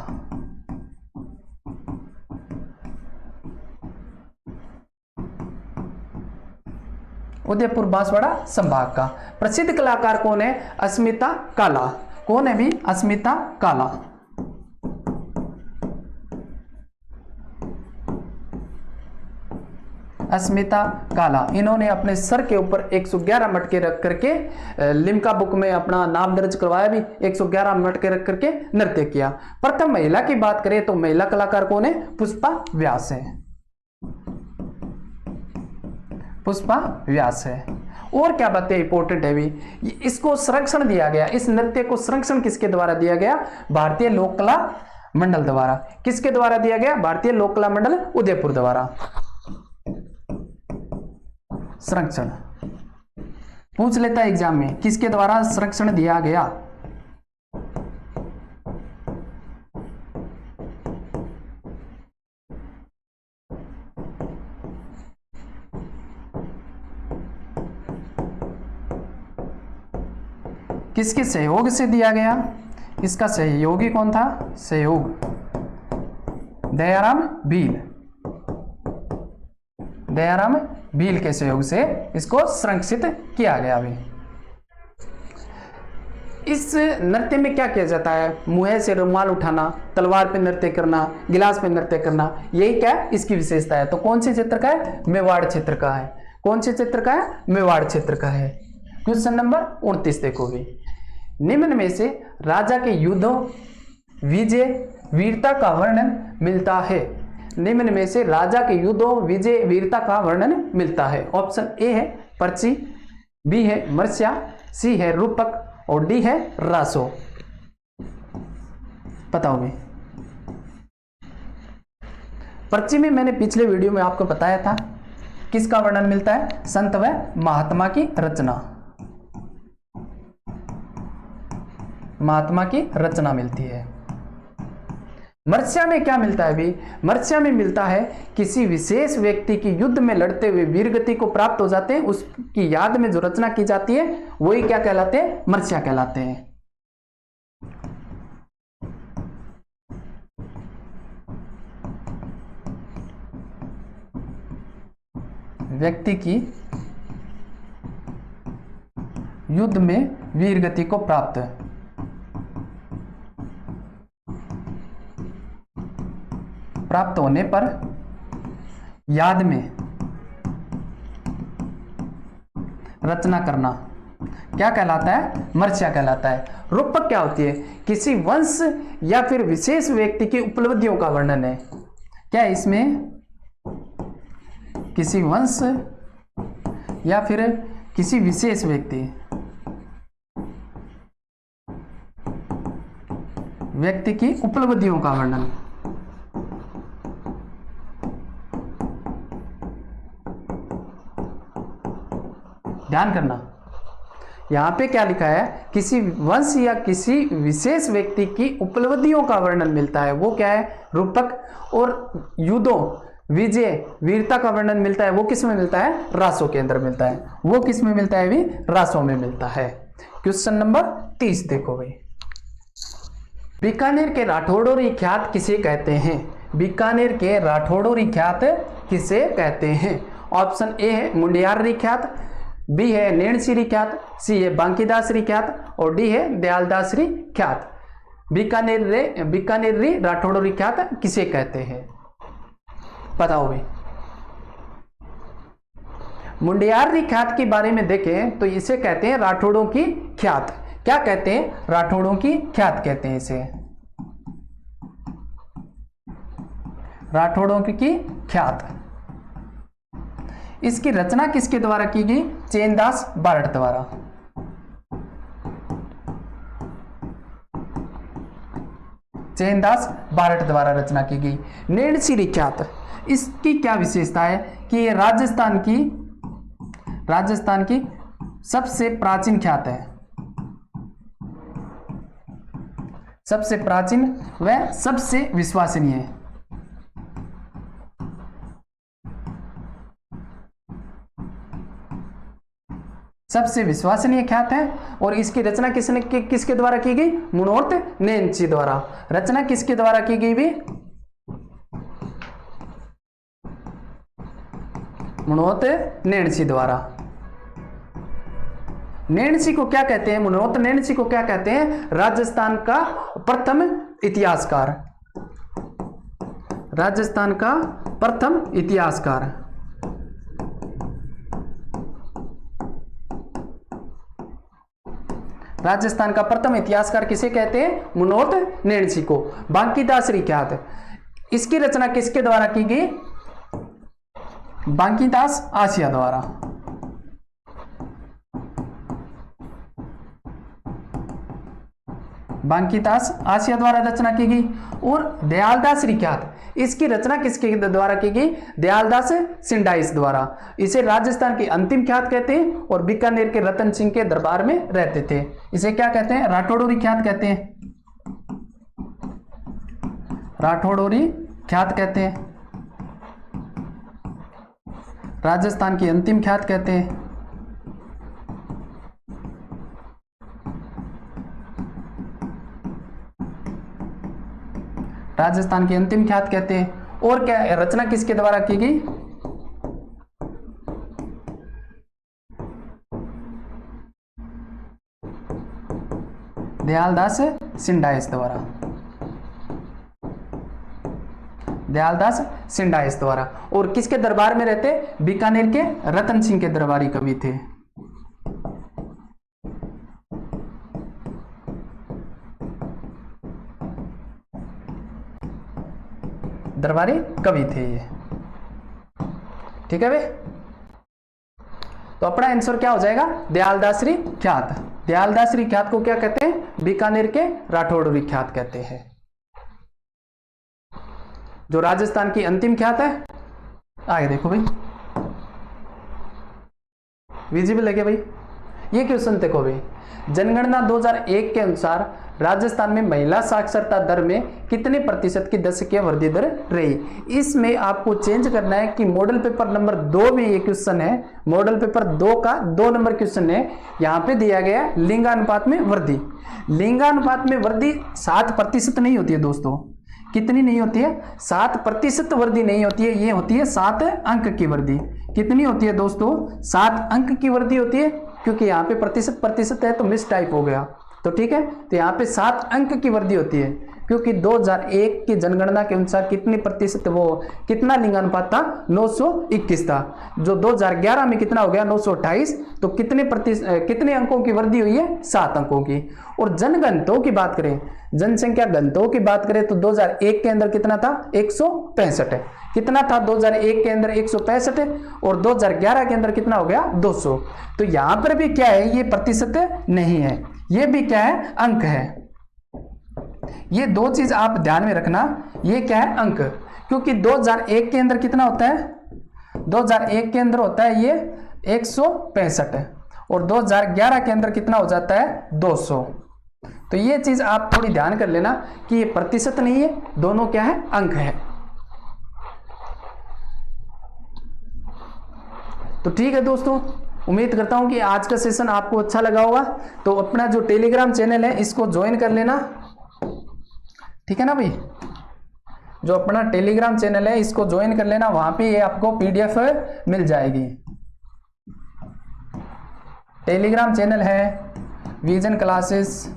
उदयपुर बांसवाड़ा संभाग का। प्रसिद्ध कलाकार कौन है, अस्मिता काला। कौन है भी, अस्मिता काला। अस्मिता काला, इन्होंने अपने सर के ऊपर 111 मटके रख करके लिम्का बुक में अपना नाम दर्ज करवाया भी, 111 मटके रख करके नृत्य किया। प्रथम महिला की बात करें तो महिला कलाकार कौन है, पुष्पा व्यास है, पुष्पा व्यास है। और क्या बातें इंपॉर्टेंट है भी, इसको संरक्षण दिया गया, इस नृत्य को संरक्षण किसके द्वारा दिया गया, भारतीय लोक कला मंडल द्वारा। किसके द्वारा दिया गया, भारतीय लोक कला मंडल उदयपुर द्वारा। संरक्षण पूछ लेता है एग्जाम में, किसके द्वारा संरक्षण दिया गया। किसके सहयोग से दिया गया, इसका सहयोगी कौन था, सहयोग दयाराम भील, दयाराम भील के सहयोग से इसको संरक्षित किया गया भी। इस नृत्य में क्या किया जाता है? मुँह से रुमाल उठाना, तलवार पे नृत्य करना, गिलास पे नृत्य करना, यही क्या है इसकी विशेषता है। तो कौन से क्षेत्र का है? मेवाड़ क्षेत्र का है। कौन से क्षेत्र का है? मेवाड़ क्षेत्र का है। क्वेश्चन नंबर 29 देखो भी, निम्न में से राजा के युद्धों, विजय, वीरता का वर्णन मिलता है। निम्न में से राजा के युद्धों, विजय, वीरता का वर्णन मिलता है। ऑप्शन ए है पर्ची, बी है मर्स्या, सी है रूपक और डी है रासो। बताओ भी। पर्ची में मैंने पिछले वीडियो में आपको बताया था किसका वर्णन मिलता है? संत व महात्मा की रचना, महात्मा की रचना मिलती है। मर्स्या में क्या मिलता है भी? मर्स्या में मिलता है किसी विशेष व्यक्ति की युद्ध में लड़ते हुए वीरगति को प्राप्त हो जाते हैं, उसकी याद में जो रचना की जाती है वही क्या कहलाते हैं? मर्स्या कहलाते हैं। व्यक्ति की युद्ध में वीरगति को प्राप्त होने पर याद में रचना करना क्या कहलाता है? मर्स्या कहलाता है। रूपक क्या होती है? किसी वंश या फिर विशेष व्यक्ति की उपलब्धियों का वर्णन है। क्या है इसमें? किसी वंश या फिर किसी विशेष व्यक्ति की उपलब्धियों का वर्णन। ध्यान करना, यहां पे क्या लिखा है? किसी वंश या किसी विशेष व्यक्ति की उपलब्धियों का वर्णन मिलता है, वो क्या है? रूपक। और युद्धों, विजय, वीरता का वर्णन मिलता है, वो किस में मिलता है? रासों के अंदर मिलता है। वो किस में मिलता है भी? रासों में मिलता है। क्वेश्चन नंबर 30 देखो भाई, बीकानेर के राठौड़ोरी ख्यात किसे कहते हैं? बीकानेर के राठौड़ोरी ख्यात किसे कहते हैं? ऑप्शन ए है मुंडियारी ख्यात, बी है नैणसीरी ख्यात, सी है बांकीदासरी ख्यात और डी है दयालदासरी ख्यात। बीकानेरी राठौड़ोरी ख्यात किसे कहते हैं? बताओ भाई। मुंडियारी ख्यात के बारे में देखें तो इसे कहते हैं राठौड़ों की ख्यात। क्या कहते हैं? राठौड़ों की ख्यात कहते हैं इसे, राठौड़ों की ख्यात। इसकी रचना किसके द्वारा की गई? चैनदास बारट द्वारा। चैनदास बारट द्वारा रचना की गई। नैणसीरी ख्यात, इसकी क्या विशेषता है कि ये राजस्थान की सबसे प्राचीन ख्यात है, सबसे प्राचीन व सबसे विश्वसनीय है। सबसे विश्वसनीय ख्यात है। और इसकी रचना किसके द्वारा की गई? मुनोत नैणसी द्वारा। रचना किसके द्वारा की गई भी? मुनोत नैणसी द्वारा। नैणसी को क्या कहते हैं? मुनोत नैणसी को क्या कहते हैं? राजस्थान का प्रथम इतिहासकार, राजस्थान का प्रथम इतिहासकार। राजस्थान का प्रथम इतिहासकार किसे कहते हैं? मुनोत नैणसी को। बांकीदासरी ख्यात, इसकी रचना किसके द्वारा की गई? बांकीदास आसिया द्वारा। बांकीदास आसिया द्वारा रचना की गई। और दयालदासरी ख्यात, इसकी रचना किसके द्वारा की गई? दयालदास सिंडाइस द्वारा। इसे राजस्थान की अंतिम ख्यात कहते हैं और बीकानेर के रतन सिंह के दरबार में रहते थे। इसे क्या कहते हैं? राठौड़ोरी ख्यात कहते हैं, राठौड़ोरी ख्यात कहते हैं, राजस्थान की अंतिम ख्यात कहते हैं। राजस्थान की अंतिम ख्यात कहते हैं। और क्या रचना किसके द्वारा की गई? दयालदास सिंडाइस द्वारा, दयालदास सिंडाइस द्वारा। और किसके दरबार में रहते? बीकानेर के रतन सिंह के दरबारी कवि थे, दरबारी कवि थे ये। ठीक है भाई, तो अपना आंसर क्या हो जाएगा? दयालदासरी ख्यात। दयालदासरी ख्यात को क्या कहते हैं? बीकानेर के राठौड़री ख्यात कहते हैं। जो राजस्थान की अंतिम ख्यात है, आगे देखो भाई, विजिबल है क्या भाई? ये क्वेश्चन देखो भाई, जनगणना 2001 के अनुसार राजस्थान में महिला साक्षरता दर में कितने प्रतिशत की दशकीय वृद्धि दर रही? इसमें आपको चेंज करना है कि मॉडल पेपर नंबर 2 में ये क्वेश्चन है, मॉडल पेपर 2 का 2 नंबर क्वेश्चन है। यहां पे दिया गया है लिंगानुपात में वृद्धि। लिंगानुपात में वृद्धि 7% नहीं होती है दोस्तों। कितनी नहीं होती है? 7% वृद्धि नहीं होती है, ये होती है 7 अंक की वृद्धि। कितनी होती है दोस्तों? 7 अंक की वृद्धि होती है, क्योंकि यहाँ पे प्रतिशत है तो मिस टाइप हो गया, तो ठीक है। तो यहाँ पे 7 अंक की वृद्धि होती है, क्योंकि 2001 की जनगणना के अनुसार कितनी प्रतिशत, वो कितना लिंगानुपात था? 921 था। जो 2011 में कितना हो गया? 928। तो कितने अंकों की वृद्धि हुई है? 7 अंकों की। और जनगणतों की बात करें, जनसंख्या घनत्व की बात करें तो 2001 के अंदर कितना था? 165 है। कितना था 2001 के अंदर? 165 है। और 2011 के अंदर कितना हो गया? 200। तो यहां पर भी क्या है? ये प्रतिशत नहीं है, ये भी क्या है? अंक है। ये 2 चीज आप ध्यान में रखना। ये क्या है? अंक। क्योंकि 2001 के अंदर कितना होता है? 2001 के अंदर होता है ये 165 है, और 2011 के अंदर कितना हो जाता है? 200। तो ये चीज आप थोड़ी ध्यान कर लेना कि ये प्रतिशत नहीं है, दोनों क्या है? अंक है। तो ठीक है दोस्तों, उम्मीद करता हूं कि आज का सेशन आपको अच्छा लगा होगा। तो अपना जो टेलीग्राम चैनल है इसको ज्वाइन कर लेना, ठीक है ना भाई? जो अपना टेलीग्राम चैनल है इसको ज्वाइन कर लेना, वहां पे ये आपको PDF मिल जाएगी। टेलीग्राम चैनल है विजन क्लासेस,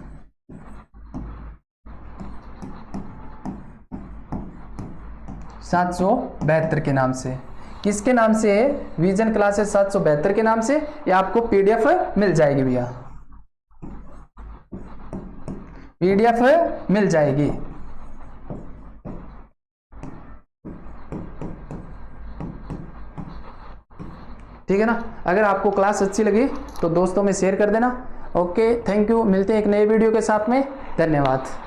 .772 के नाम से। किसके नाम से है? विजन क्लासेस 772 के नाम से। ये आपको PDF मिल जाएगी भैया, PDF मिल जाएगी। ठीक है ना? अगर आपको क्लास अच्छी लगी तो दोस्तों में शेयर कर देना। Okay, thank you. मिलते हैं एक नए वीडियो के साथ में। धन्यवाद।